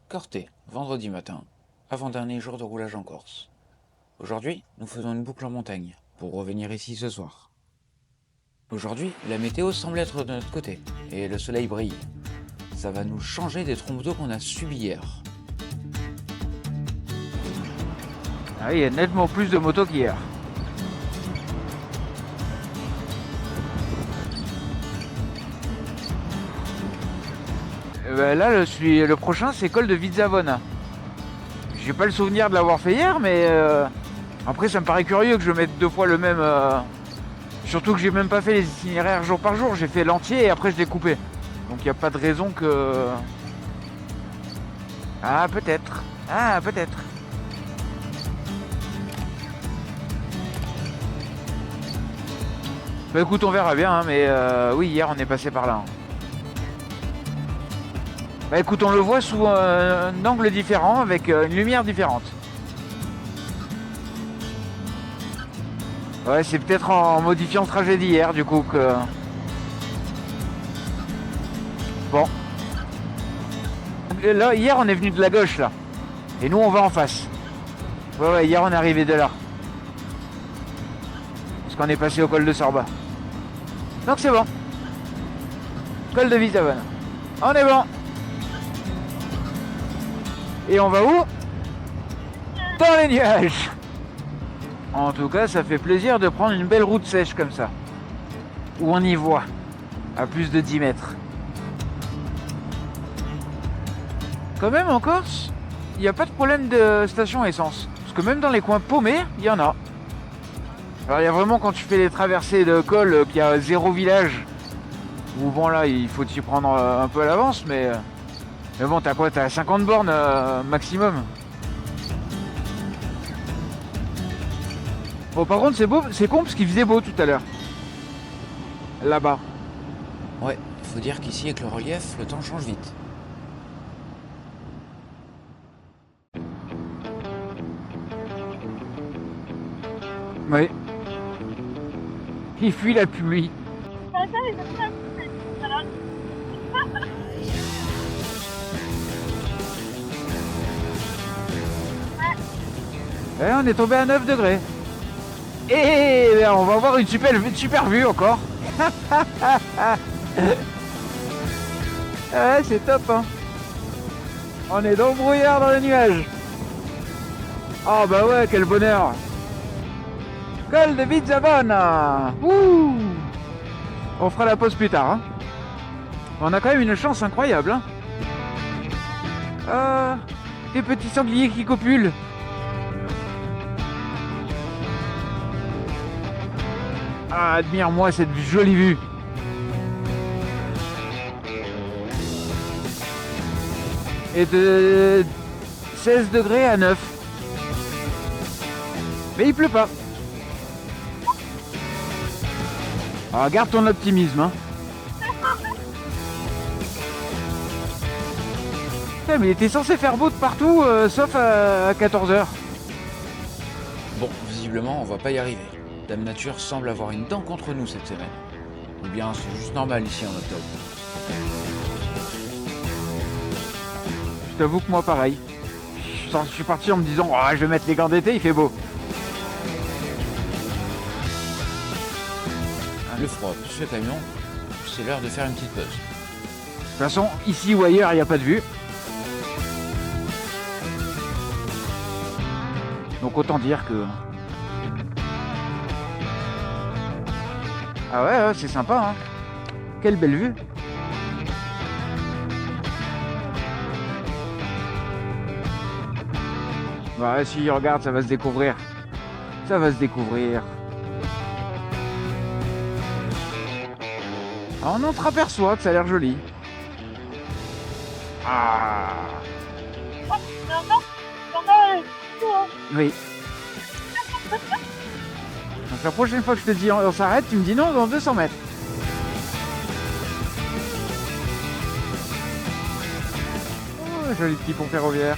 Corte, vendredi matin, avant-dernier jour de roulage en Corse. Aujourd'hui, nous faisons une boucle en montagne, pour revenir ici ce soir. Aujourd'hui, la météo semble être de notre côté, et le soleil brille. Ça va nous changer des trompes d'eau qu'on a subies hier. Ah oui, il y a nettement plus de motos qu'hier. Là, le prochain, c'est col de Vizzavona. J'ai pas le souvenir de l'avoir fait hier, mais après, ça me paraît curieux que je mette 2 fois le même. Surtout que j'ai même pas fait les itinéraires jour par jour. J'ai fait l'entier et après, je l'ai coupé. Donc, il n'y a pas de raison que. Ah, peut-être. Ah, peut-être. Bah écoute, on verra bien, hein, mais oui, hier, on est passé par là. Hein. Bah écoute, on le voit sous un angle différent, avec une lumière différente. Ouais, c'est peut-être en modifiant le trajet d'hier, du coup, que... Bon. Là, hier, on est venu de la gauche, là. Et nous, on va en face. Ouais, hier, on est arrivé de là. Parce qu'on est passé au col de Sorba. Donc, c'est bon. Col de Vizzavona. On est bon. Et on va où? Dans les nuages. En tout cas, ça fait plaisir de prendre une belle route sèche comme ça. Où on y voit. À plus de 10 mètres. Quand même, en Corse, il n'y a pas de problème de station essence. Parce que même dans les coins paumés, il y en a. Alors, il y a vraiment quand tu fais les traversées de col, qu'il y a 0 village. Où bon, là, il faut t'y prendre un peu à l'avance, mais bon, t'as quoi? T'as 50 bornes maximum. Bon, par contre, c'est beau, c'est con parce qu'il faisait beau tout à l'heure. Là-bas. Ouais, il faut dire qu'ici, avec le relief, le temps change vite. Oui. Il fuit la pluie. Et on est tombé à 9 degrés. Et on va avoir une super vue encore. Ouais, c'est top, hein. On est dans le brouillard, dans les nuages. Ah bah ouais, quel bonheur. Col de Vizzavona. Ouh. On fera la pause plus tard, hein. On a quand même une chance incroyable, hein. Ah, des petits sangliers qui copulent. Ah, admire-moi cette jolie vue. Et de 16 degrés à 9. Mais il pleut pas. Alors, garde ton optimisme, hein. Putain, mais il était censé faire beau de partout, sauf à 14h. Bon, visiblement, on va pas y arriver. Dame Nature semble avoir une dent contre nous cette semaine. Ou bien c'est juste normal ici en octobre. Je t'avoue que moi, pareil. Je suis parti en me disant, oh, je vais mettre les gants d'été, il fait beau. Le froid plus le camion, c'est l'heure de faire une petite pause. De toute façon, ici ou ailleurs, il n'y a pas de vue. Donc autant dire que... Ah ouais, c'est sympa, hein. Quelle belle vue. Bah si, regarde, ça va se découvrir. Ça va se découvrir. Ah, on entreaperçoit que ça a l'air joli. Ah. Oui. Donc la prochaine fois que je te dis on s'arrête, tu me dis non dans 200 mètres. Oh, joli petit pont ferroviaire.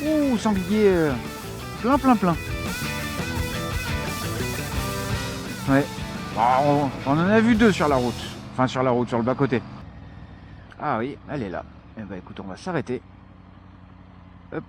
Ouh, sanglier. Plein. Ouais. Ah, on en a vu 2 sur la route. Enfin sur la route, sur le bas-côté. Ah oui, elle est là. Eh ben écoute, on va s'arrêter. Hop.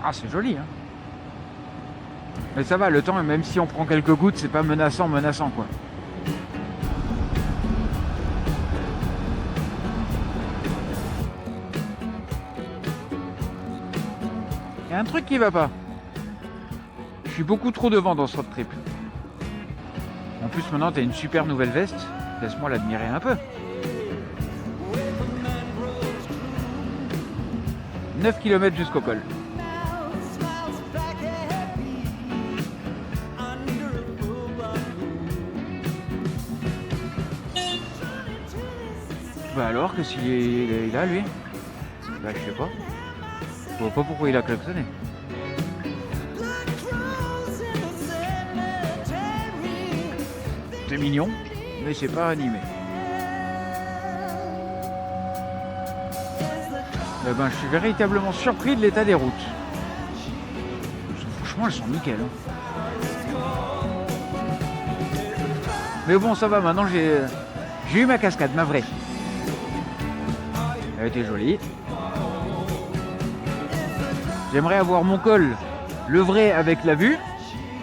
Ah, c'est joli, hein. Mais ça va, le temps, même si on prend quelques gouttes, c'est pas menaçant, quoi. Il y a un truc qui va pas. Je suis beaucoup trop devant dans ce road trip. En plus, maintenant, t'as une super nouvelle veste. Laisse-moi l'admirer un peu. 9 km jusqu'au col. Bah alors, qu'est-ce qu'il est là, lui? Bah je sais pas. Je vois pas pourquoi il a klaxonné. C'est mignon, mais c'est pas animé. Eh ben, je suis véritablement surpris de l'état des routes. Franchement, elles sont nickel. Hein. Mais bon, ça va, maintenant j'ai eu ma cascade, ma vraie. Elle était jolie. J'aimerais avoir mon col, le vrai avec la vue.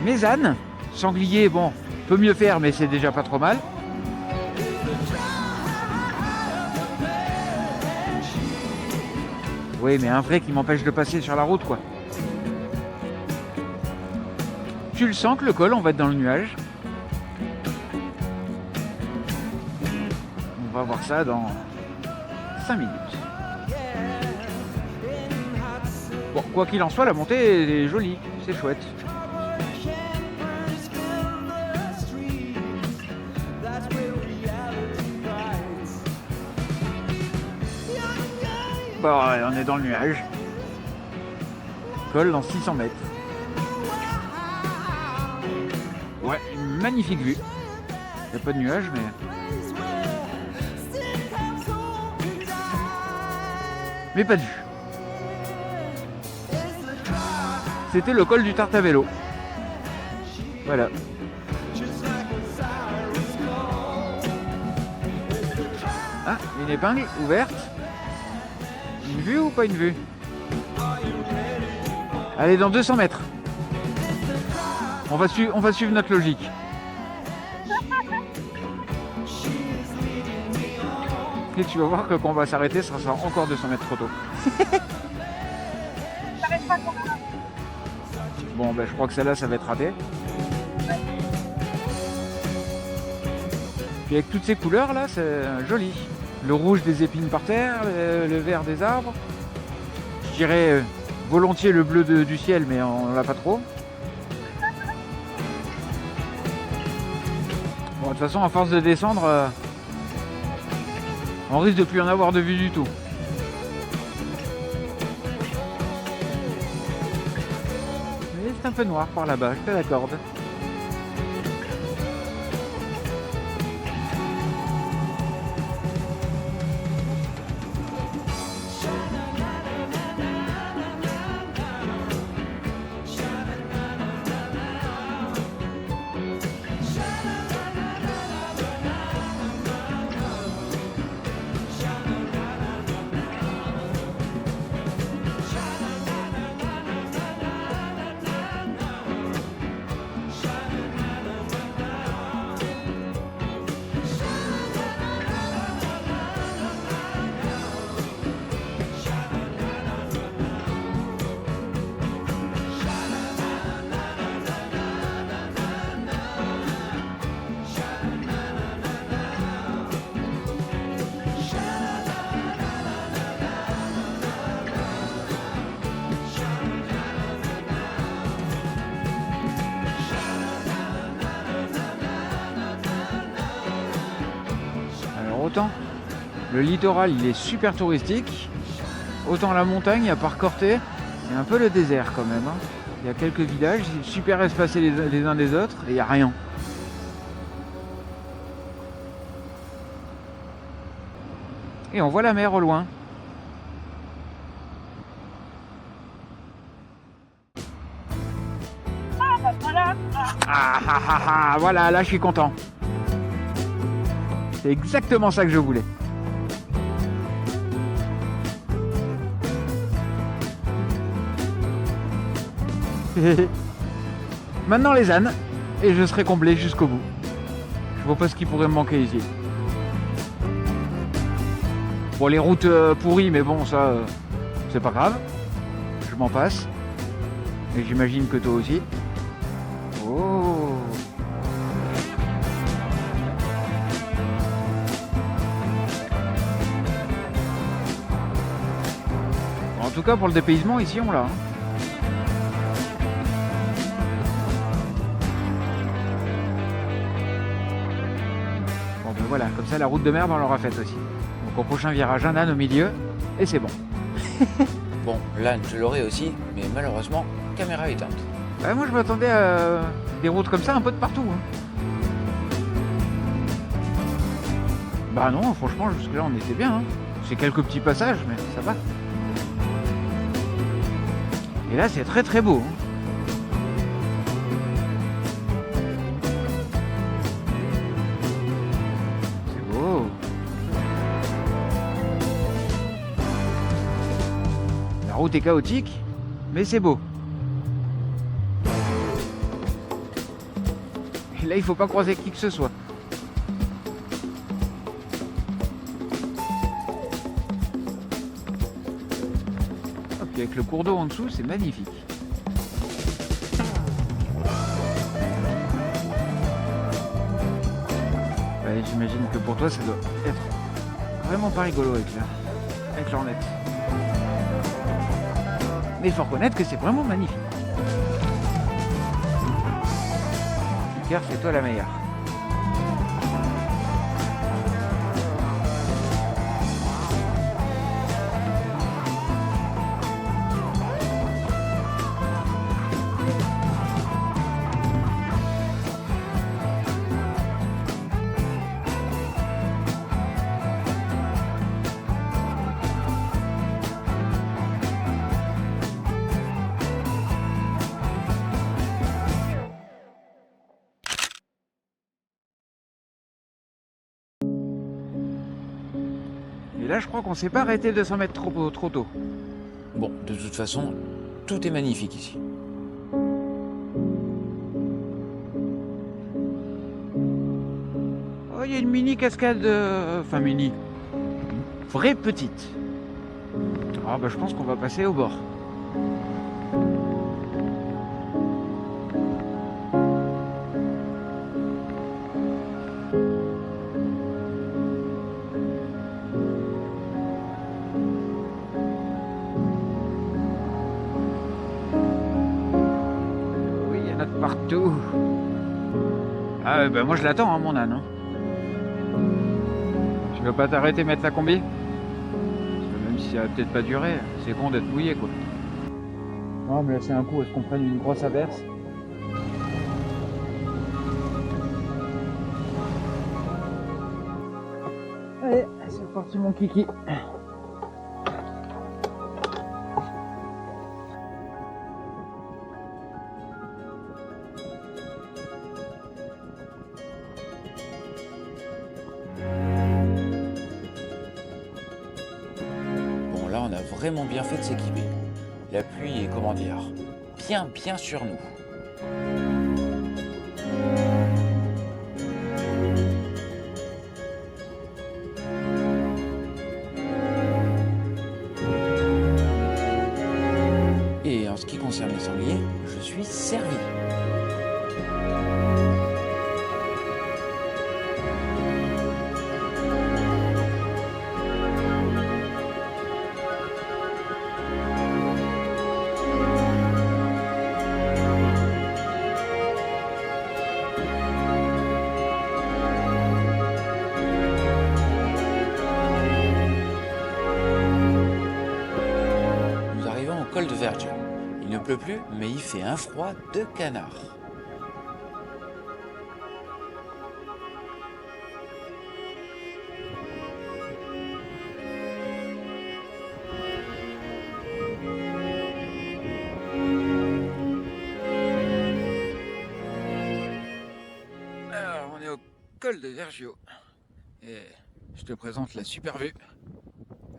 Mes ânes, sanglier, bon, peut mieux faire, mais c'est déjà pas trop mal. Oui, mais un vrai qui m'empêche de passer sur la route, quoi. Tu le sens que le col, on va être dans le nuage. On va voir ça dans 5 minutes. Bon, quoi qu'il en soit, la montée est jolie, c'est chouette. Bah ouais, on est dans le nuage. Col dans 600 mètres. Ouais, une magnifique vue. Il n'y a pas de nuages, mais... pas de vue. C'était le col du Tartavello. Voilà. Ah, une épingle ouverte. Une vue ou pas une vue? Allez, dans 200 mètres. On va suivre notre logique. Et tu vas voir que quand on va s'arrêter, ça sera encore 200 mètres trop tôt. Bon, ben je crois que celle-là, ça va être raté. Puis avec toutes ces couleurs là, c'est joli. Le rouge des épines par terre, le vert des arbres. Je dirais volontiers le bleu du ciel, mais on l'a pas trop. Bon, de toute façon, à force de descendre, on risque de plus en avoir de vue du tout. Mais c'est un peu noir par là-bas, je te l'accorde. Autant le littoral il est super touristique, autant la montagne à part Corté, c'est un peu le désert quand même. Il y a quelques villages super espacés les uns des autres et il n'y a rien. Et on voit la mer au loin. Voilà, là je suis content. C'est exactement ça que je voulais. Maintenant les ânes, et je serai comblé jusqu'au bout. Je vois pas ce qui pourrait me manquer ici. Bon, les routes pourries, mais bon, ça, c'est pas grave. Je m'en passe. Et j'imagine que toi aussi. Oh! En tout cas, pour le dépaysement, ici, on l'a. Bon, ben voilà, comme ça, la route de merde, on l'aura faite aussi. Donc, au prochain virage, un âne au milieu, et c'est bon. Bon, l'âne, je l'aurai aussi, mais malheureusement, caméra éteinte. Bah, moi, je m'attendais à des routes comme ça, un peu de partout. Bah non, franchement, jusque-là, on était bien. C'est quelques petits passages, mais ça va. Et là, c'est très très beau. C'est beau. La route est chaotique, mais c'est beau. Et là, il faut pas croiser qui que ce soit. Avec le cours d'eau en dessous, c'est magnifique. Ouais, j'imagine que pour toi, ça doit être vraiment pas rigolo avec l'Ornette. Mais il faut reconnaître que c'est vraiment magnifique. Car c'est toi la meilleure. là, je crois qu'on s'est pas arrêté 200 mètres trop tôt. Bon, de toute façon, tout est magnifique ici. Oh, il y a une mini cascade... Enfin, mini. Vraie petite. Ah bah je pense qu'on va passer au bord. Oui, il y en a de partout. Ah bah moi je l'attends, hein, mon âne. Hein. Tu veux pas t'arrêter mettre la combi? Même si ça va peut-être pas durer, c'est con d'être mouillé quoi. Non, mais c'est un coup, est-ce qu'on prenne une grosse averse? Allez, c'est reparti mon kiki. Bon, là, on a vraiment bien fait de s'équiper. La pluie est, comment dire, bien sur nous. Et en ce qui concerne les sangliers, je suis servi. Nous arrivons au col de Verge. Il ne pleut plus, mais il fait un froid de canard. Alors, on est au col de Vergio. Et je te présente la super vue.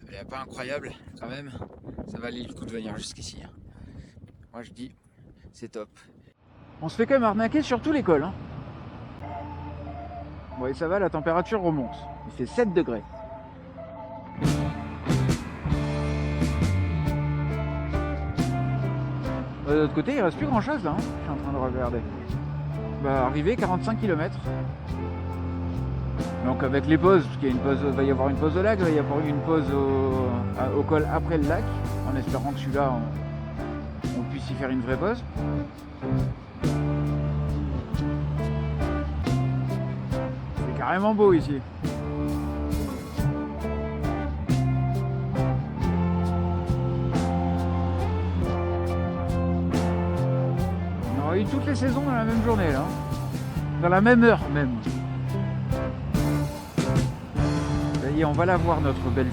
Elle n'est pas incroyable quand même. Ça valait le coup de venir jusqu'ici. Hein. Moi je dis, c'est top. On se fait quand même arnaquer sur tous les cols. Hein. Bon et ça va, la température remonte. Il fait 7 degrés. De l'autre côté, il reste plus grand chose là. Hein. Je suis en train de regarder. Bah, arrivé 45 km. Donc avec les pauses, parce qu'il y a une pause, va y avoir une pause au lac, il va y avoir une pause au col après le lac, en espérant que celui-là, on puisse y faire une vraie pause. C'est carrément beau ici. On aurait eu toutes les saisons dans la même journée là. Dans la même heure même. Ça y est, on va la voir notre belle vue.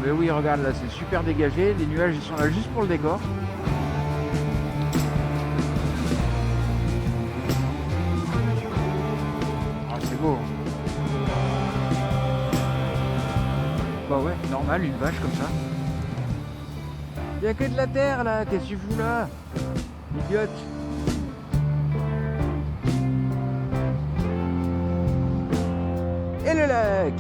Mais oui, regarde là, c'est super dégagé. Les nuages ils sont là juste pour le décor. Ah, c'est beau. Bah ouais, normal, une vache comme ça. Il y a que de la terre là, qu'est-ce que tu fous là? Idiote. Et le lac.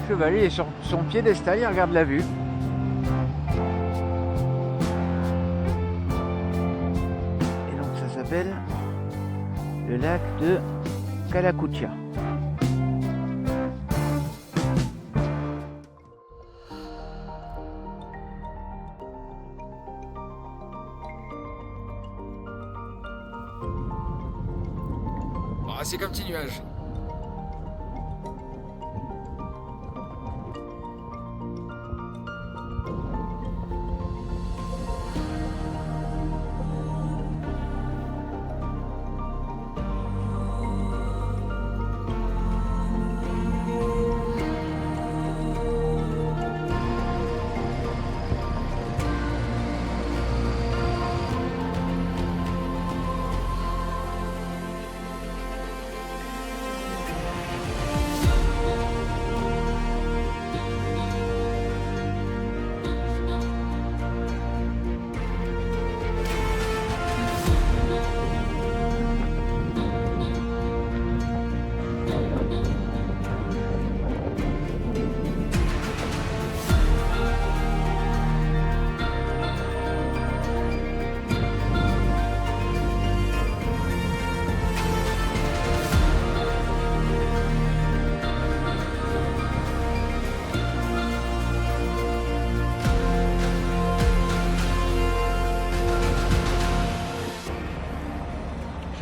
Chevalier est sur son piédestal, il regarde la vue. Et donc ça s'appelle le lac de Calacutia. Ah, c'est comme petit nuage.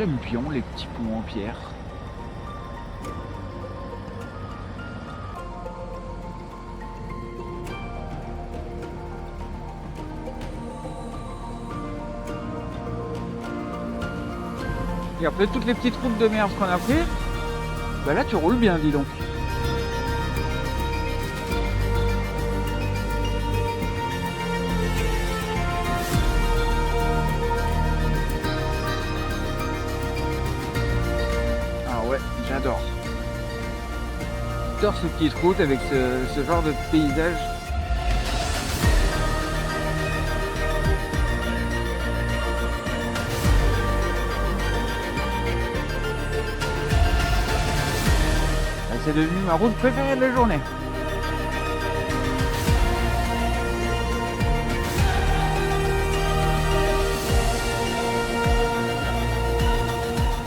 J'aime bien les petits ponts en pierre. Et après toutes les petites routes de merde qu'on a pris, bah là tu roules bien, dis donc. Ah ouais, j'adore. J'adore ces petites routes avec ce genre de paysage. C'est devenu ma route préférée de la journée.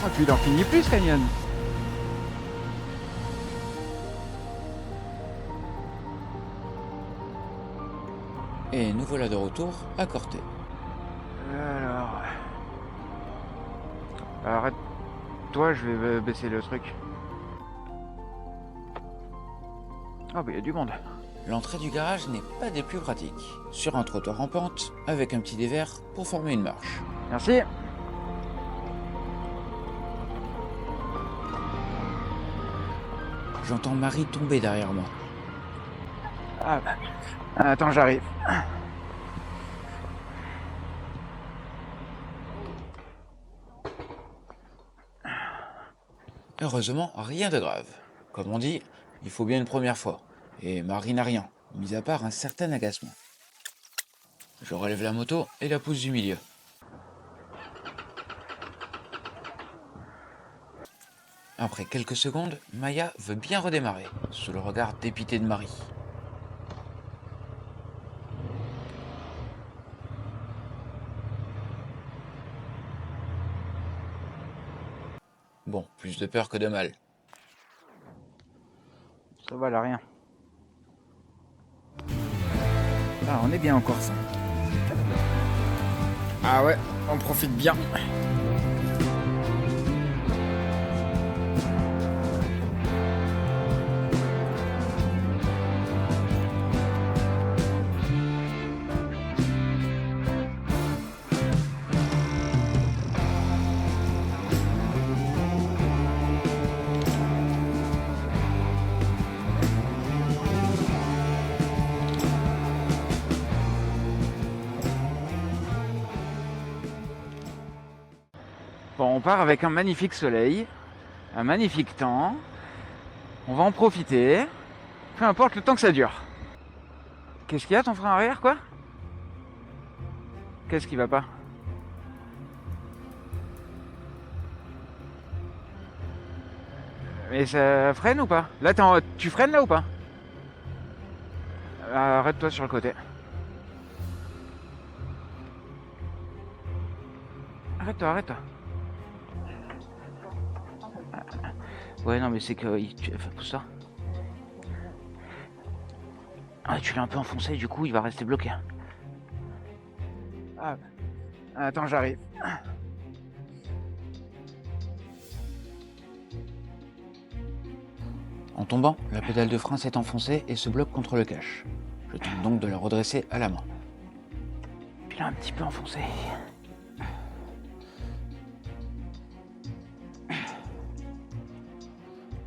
Ah, puis il en finit plus ce canyon. Et nous voilà de retour à Corté. Alors... Arrête-toi, je vais baisser le truc. Ah bah il y a du monde. L'entrée du garage n'est pas des plus pratiques. Sur un trottoir en pente, avec un petit dévers pour former une marche. Merci. J'entends Marie tomber derrière moi. Ah bah... Attends, j'arrive. Heureusement, rien de grave. Comme on dit, il faut bien une première fois. Et Marie n'a rien, mis à part un certain agacement. Je relève la moto et la pousse du milieu. Après quelques secondes, Maya veut bien redémarrer, sous le regard dépité de Marie. Bon, plus de peur que de mal. Ça va là, rien. Ah, on est bien en Corse. Ah ouais, on profite bien. Bon, on part avec un magnifique soleil, un magnifique temps. On va en profiter, peu importe le temps que ça dure. Qu'est-ce qu'il y a, ton frein arrière, quoi? Qu'est-ce qui va pas? Mais ça freine ou pas? Là, tu freines là ou pas? Arrête-toi sur le côté. Arrête-toi, arrête-toi. Ouais, non, mais c'est que... Pousse ça. Ah, tu l'as un peu enfoncé, du coup, il va rester bloqué. Ah, attends, j'arrive. En tombant, la pédale de frein s'est enfoncée et se bloque contre le cache. Je tente donc de la redresser à la main. Tu l'as un petit peu enfoncé.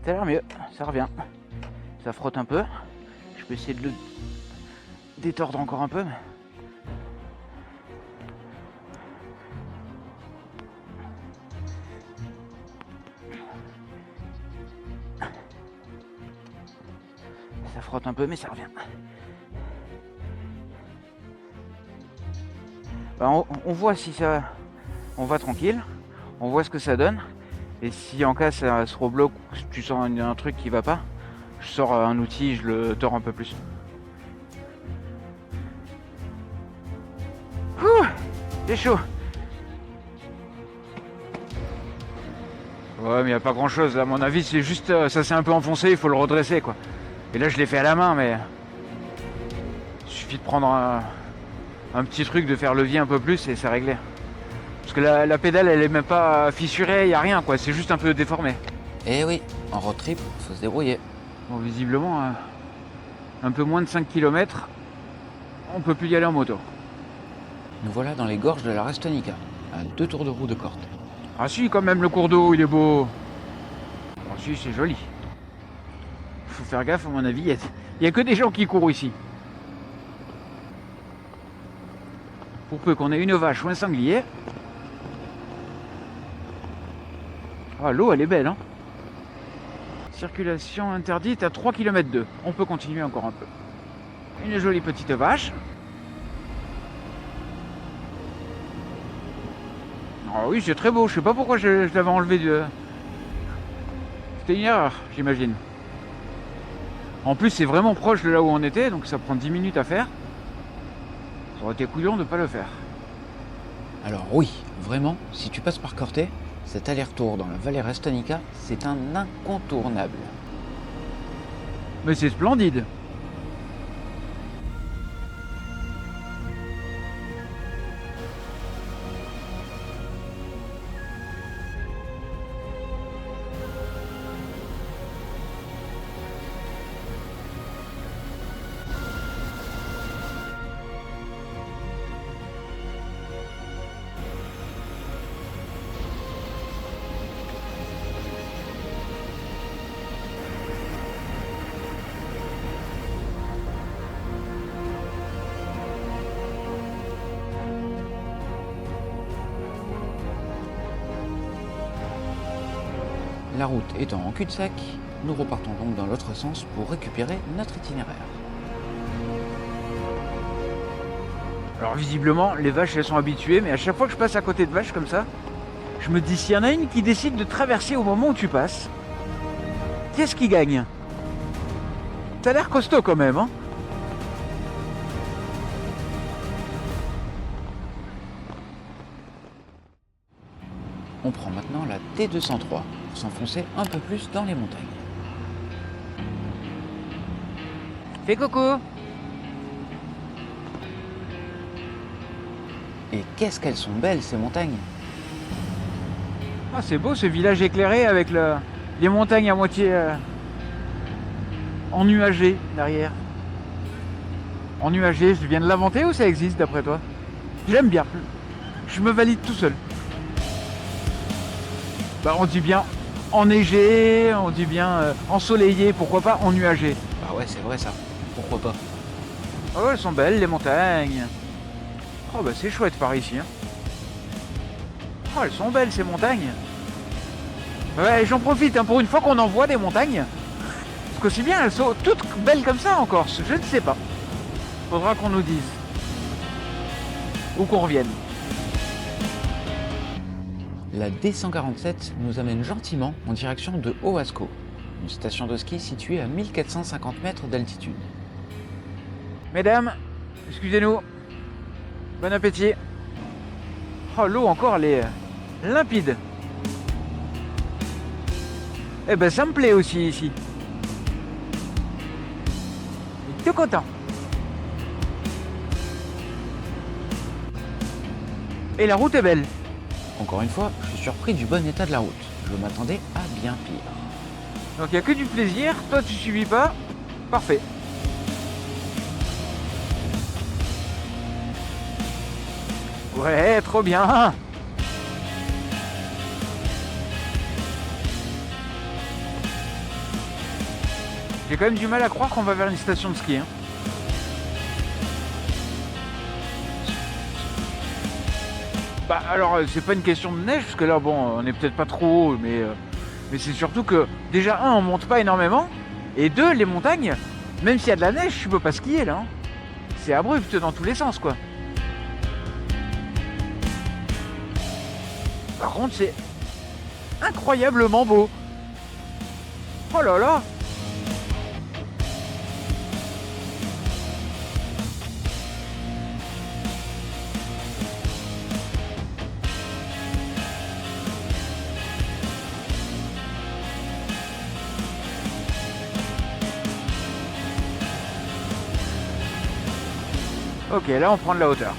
Ça a l'air mieux, ça revient. Ça frotte un peu. Je peux essayer de le détordre encore un peu. Mais... ça frotte un peu, mais ça revient. Ben, on voit si ça... On va tranquille. On voit ce que ça donne. Et si en cas ça se rebloque ou si tu sens un truc qui va pas, je sors un outil, je le tords un peu plus. Ouh, c'est chaud. Ouais, mais y a pas grand chose. À mon avis, c'est juste ça s'est un peu enfoncé, il faut le redresser quoi. Et là, je l'ai fait à la main, mais il suffit de prendre un petit truc, de faire levier un peu plus et c'est réglé. Parce que la pédale, elle est même pas fissurée, y a rien quoi, c'est juste un peu déformé. Eh oui, en road trip, faut se débrouiller. Bon, visiblement, un peu moins de 5 km, on peut plus y aller en moto. Nous voilà dans les gorges de la Restonica, à 2 tours de roue de Corte. Ah si, quand même, le cours d'eau, il est beau. Ah si, c'est joli. Faut faire gaffe, à mon avis, il y a que des gens qui courent ici. Pour peu qu'on ait une vache ou un sanglier. Ah, l'eau, elle est belle, hein. Circulation interdite à 3 km 2. On peut continuer encore un peu. Une jolie petite vache. Ah oui, c'est très beau. Je sais pas pourquoi je l'avais enlevé de... C'était une erreur, j'imagine. En plus, c'est vraiment proche de là où on était, donc ça prend 10 minutes à faire. Ça aurait été couillon de pas le faire. Alors oui, vraiment, si tu passes par Corte, cet aller-retour dans la vallée Restonica, c'est un incontournable. Mais c'est splendide. La route étant en cul-de-sac, nous repartons donc dans l'autre sens pour récupérer notre itinéraire. Alors visiblement, les vaches, elles sont habituées, mais à chaque fois que je passe à côté de vaches comme ça, je me dis, s'il y en a une qui décide de traverser au moment où tu passes, qu'est-ce qui gagne? Ça a l'air costaud quand même, hein? On prend maintenant la T203 pour s'enfoncer un peu plus dans les montagnes. Fais coco! Et qu'est-ce qu'elles sont belles ces montagnes! Ah, c'est beau ce village éclairé avec les montagnes à moitié ennuagées derrière. Ennuagées, je viens de l'inventer ou ça existe d'après toi? J'aime bien. Je me valide tout seul. Bah, on dit bien enneigé, on dit bien ensoleillé, pourquoi pas ennuagé. Bah ouais, c'est vrai ça. Pourquoi pas? Oh, elles sont belles les montagnes. Oh bah c'est chouette par ici. Hein. Oh, elles sont belles ces montagnes. Ouais, j'en profite hein, pour une fois qu'on en voit des montagnes. Parce qu'aussi bien elles sont toutes belles comme ça en Corse, je ne sais pas. Faudra qu'on nous dise. Ou qu'on revienne. La D147 nous amène gentiment en direction de Oasco, une station de ski située à 1450 mètres d'altitude. Mesdames, excusez-nous. Bon appétit. Oh, l'eau encore, elle est limpide. Eh ben, ça me plaît aussi ici. Je suis tout content. Et la route est belle. Encore une fois, je suis surpris du bon état de la route. Je m'attendais à bien pire. Donc il n'y a que du plaisir. Toi, tu subis pas. Parfait. Ouais, trop bien. J'ai quand même du mal à croire qu'on va vers une station de ski. Hein. Bah alors c'est pas une question de neige parce que là bon on est peut-être pas trop haut mais c'est surtout que déjà on monte pas énormément et deux les montagnes même s'il y a de la neige tu peux pas skier là. Hein. C'est abrupt dans tous les sens quoi. Par contre c'est incroyablement beau. Oh là là. Ok, là on prend de la hauteur.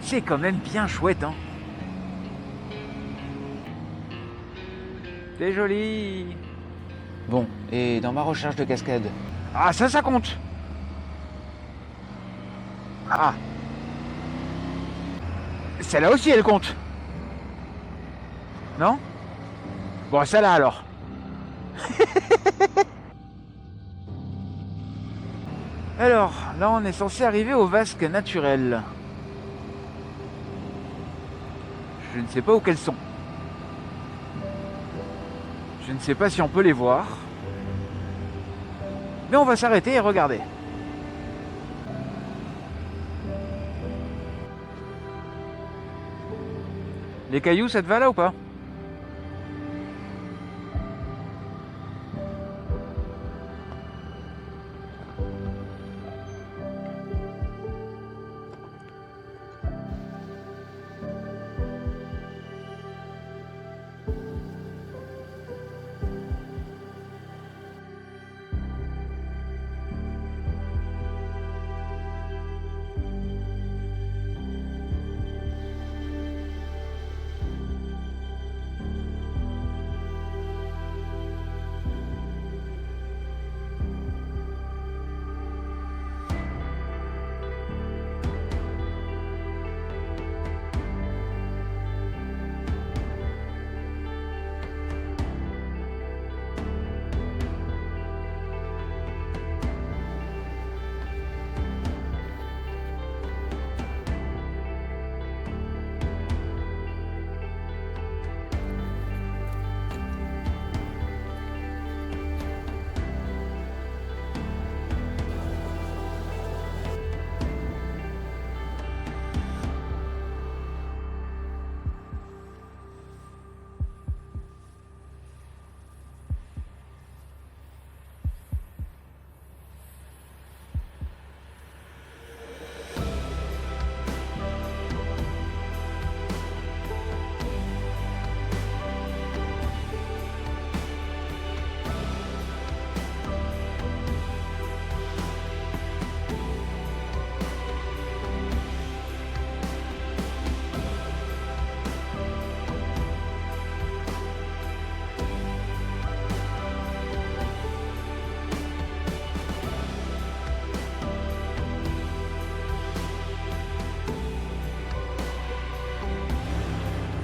C'est quand même bien chouette, hein. C'est joli. Bon, et dans ma recherche de cascade, Ah, ça compte. Ah. Celle-là aussi, elle compte. Non? Bon, celle-là alors. Alors, là, on est censé arriver aux vasques naturelles. Je ne sais pas où qu'elles sont. Je ne sais pas si on peut les voir. Mais on va s'arrêter et regarder. Les cailloux, ça te va là ou pas?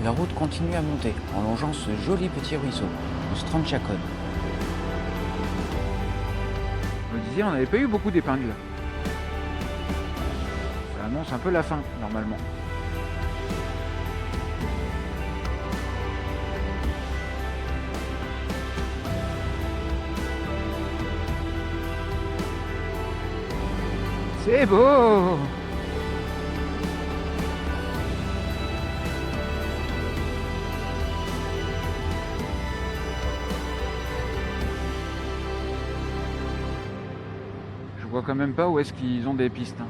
la route continue à monter en longeant ce joli petit ruisseau, le Stranchakon. Je me disais, on n'avait pas eu beaucoup d'épingles. Ça annonce un peu la fin, normalement. C'est beau! Je vois quand même pas où est-ce qu'ils ont des pistes, hein.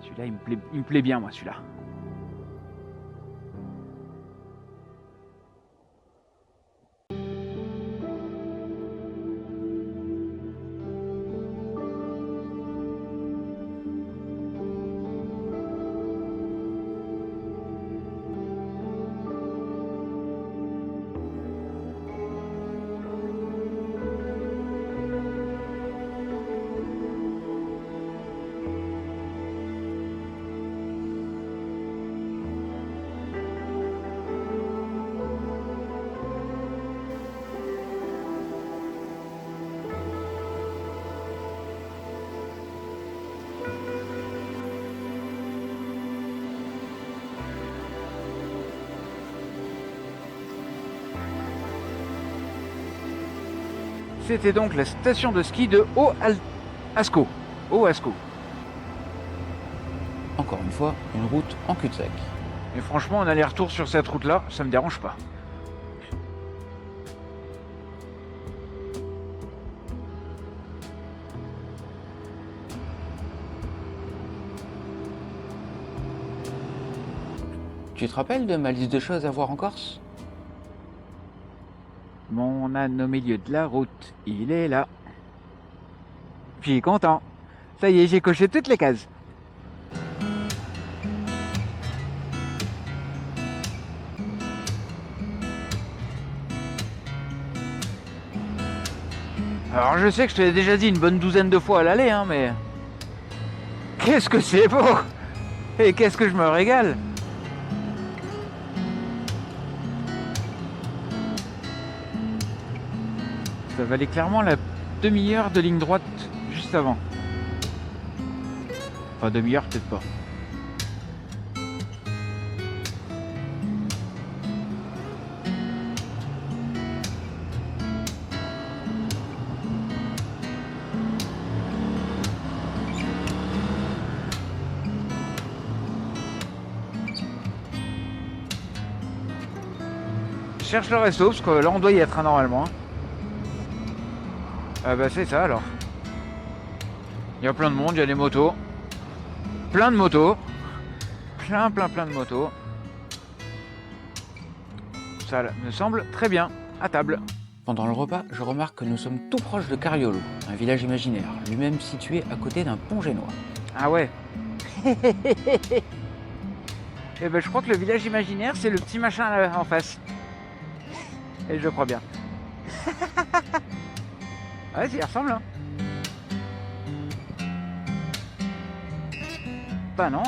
Celui-là, il me plaît bien, moi, celui-là. C'était donc la station de ski de Haut-Ascaux. Haut-Ascaux. Encore une fois, une route en cul-de-sac. Et franchement, on aller-retour sur cette route-là, ça me dérange pas. Tu te rappelles de ma liste de choses à voir en Corse? Mon âne au milieu de la route, il est là. Je suis content. Ça y est, j'ai coché toutes les cases. Alors je sais que je te l'ai déjà dit une bonne douzaine de fois à l'aller, hein, mais... Qu'est-ce que c'est beau! Et qu'est-ce que je me régale! Ça valait clairement la demi-heure de ligne droite juste avant. Enfin, demi-heure, peut-être pas. Je cherche le resto, parce que là, on doit y être, hein, normalement. Ah bah c'est ça alors. Il y a plein de monde, il y a des motos. Plein de motos. Plein de motos. Ça me semble très bien, à table. Pendant le repas, je remarque que nous sommes tout proches de Cariolo, un village imaginaire, lui-même situé à côté d'un pont génois. Ah ouais. Eh ben je crois que le village imaginaire c'est le petit machin là, en face. Et je crois bien. Ouais, ça y ressemble, hein. Bah non.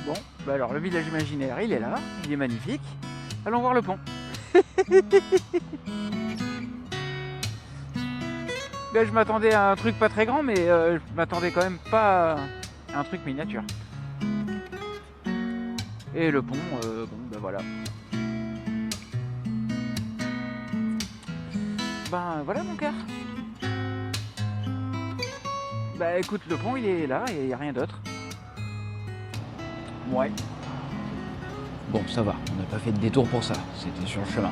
Bon, bah alors le village imaginaire, il est là, il est magnifique. Allons voir le pont. Ben, je m'attendais à un truc pas très grand, mais je m'attendais quand même pas à un truc miniature. Et le pont, bon, ben voilà. Ben voilà mon cœur. Bah écoute, le pont il est là et il n'y a rien d'autre. Ouais. Bon, ça va, on n'a pas fait de détour pour ça, c'était sur le chemin.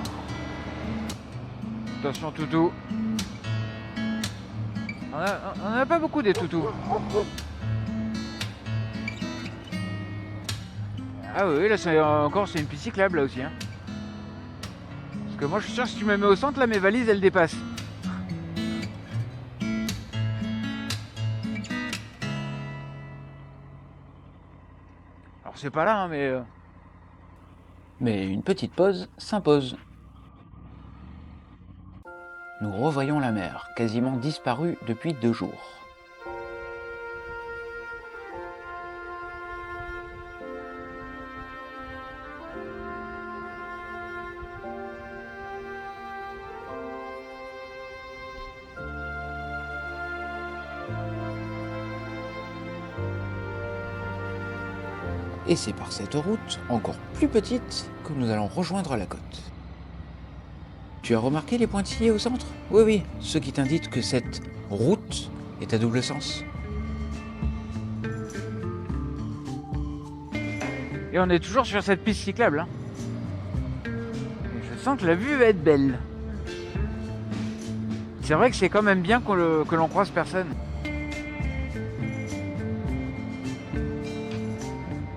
Attention toutou. On a pas beaucoup des toutous. Ah oui, là c'est encore c'est une piste cyclable là aussi, hein. Parce que moi je suis sûr que si tu me mets au centre là mes valises elles dépassent. Alors c'est pas là hein, Mais une petite pause s'impose. Nous revoyons la mer, quasiment disparue depuis 2 jours. Et c'est par cette route, encore plus petite, que nous allons rejoindre la côte. Tu as remarqué les pointillés au centre? Oui, oui, ceux qui t'indiquent que cette route est à double sens. Et on est toujours sur cette piste cyclable, hein. Et je sens que la vue va être belle. C'est vrai que c'est quand même bien que l'on croise personne.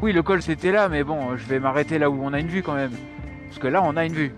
Oui, le col c'était là, mais bon, je vais m'arrêter là où on a une vue quand même. Parce que là, on a une vue.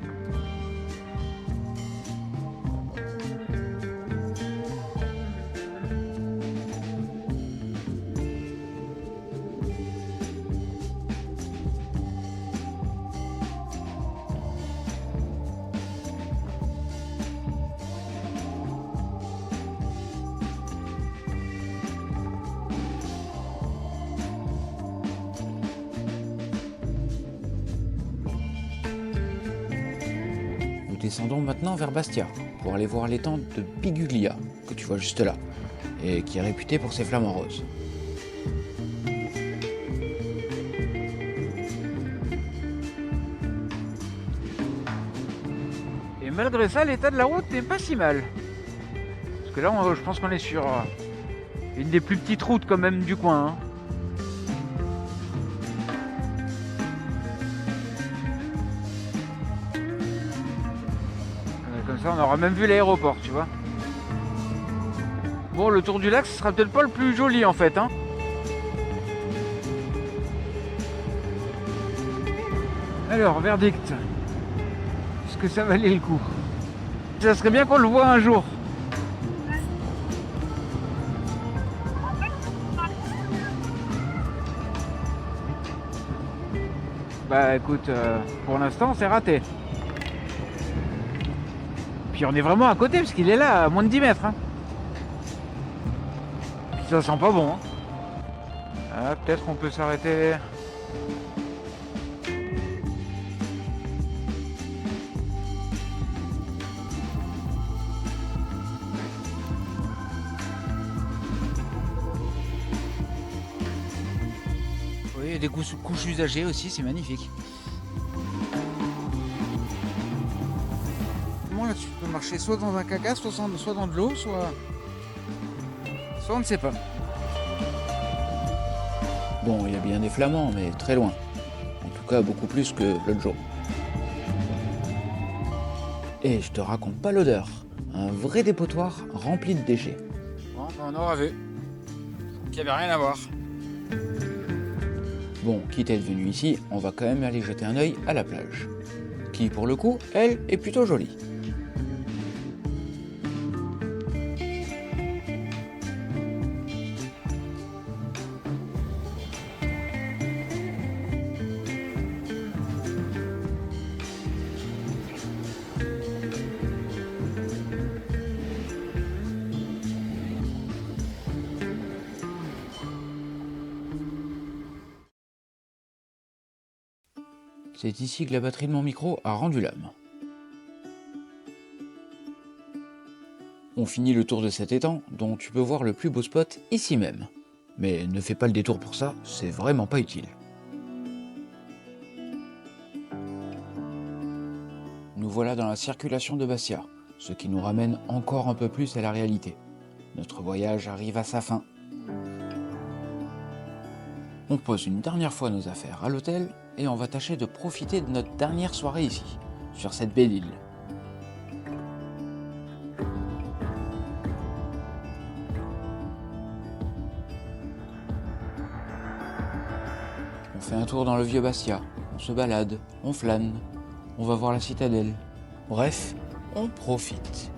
Nous descendons maintenant vers Bastia, pour aller voir l'étang de Biguglia, que tu vois juste là, et qui est réputé pour ses flamants roses. Et malgré ça, l'état de la route n'est pas si mal. Parce que là, je pense qu'on est sur une des plus petites routes quand même du coin, hein. Comme ça, on aura même vu l'aéroport, tu vois. Bon, le tour du lac, ce sera peut-être pas le plus joli en fait, hein. Alors, verdict. Est-ce que ça valait le coup? Ça serait bien qu'on le voit un jour. Bah écoute, pour l'instant c'est raté. Puis on est vraiment à côté parce qu'il est là à moins de 10 mètres. Hein. Puis ça sent pas bon. Hein. Ah, peut-être qu'on peut s'arrêter. Oui, il y a des couches usagées aussi, c'est magnifique. Là, tu peux marcher soit dans un caca, soit dans de l'eau, soit on ne sait pas. Bon, il y a bien des flamands, mais très loin. En tout cas, beaucoup plus que l'autre jour. Et je te raconte pas l'odeur. Un vrai dépotoir rempli de déchets. Bon, on aura vu. Il n'y avait rien à voir. Bon, quitte à être venu ici, on va quand même aller jeter un œil à la plage. Qui, pour le coup, elle, est plutôt jolie. C'est ici que la batterie de mon micro a rendu l'âme. On finit le tour de cet étang, dont tu peux voir le plus beau spot ici même. Mais ne fais pas le détour pour ça, c'est vraiment pas utile. Nous voilà dans la circulation de Bastia, ce qui nous ramène encore un peu plus à la réalité. Notre voyage arrive à sa fin. On pose une dernière fois nos affaires à l'hôtel et on va tâcher de profiter de notre dernière soirée ici, sur cette belle île. On fait un tour dans le vieux Bastia, on se balade, on flâne, on va voir la citadelle. Bref, on profite.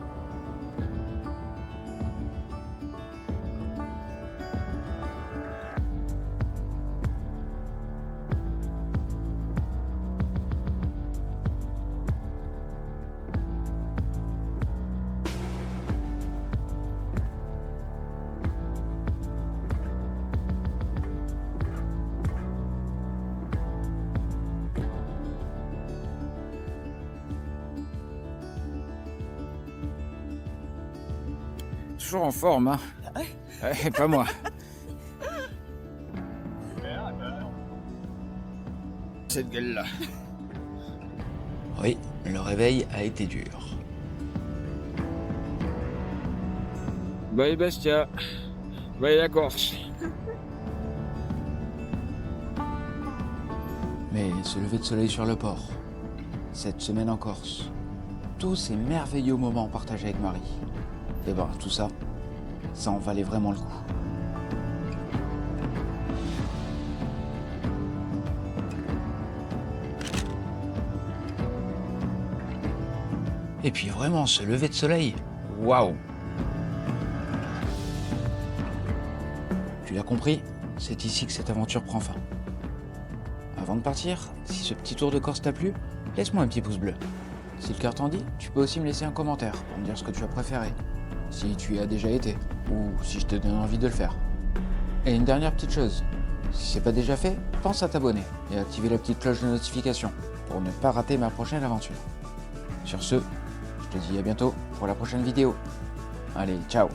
Toujours en forme, hein. Ouais, pas moi. Cette gueule-là. Oui, le réveil a été dur. Bye Bastia. Bye la Corse. Mais ce lever de soleil sur le port, cette semaine en Corse, tous ces merveilleux moments partagés avec Marie, et ben tout ça, ça en valait vraiment le coup. Et puis vraiment, ce lever de soleil, waouh! Tu l'as compris, c'est ici que cette aventure prend fin. Avant de partir, si ce petit tour de Corse t'a plu, laisse-moi un petit pouce bleu. Si le cœur t'en dit, tu peux aussi me laisser un commentaire pour me dire ce que tu as préféré, si tu y as déjà été, ou si je te donne envie de le faire. Et une dernière petite chose, si c'est pas déjà fait, pense à t'abonner et à activer la petite cloche de notification pour ne pas rater ma prochaine aventure. Sur ce, je te dis à bientôt pour la prochaine vidéo. Allez, ciao!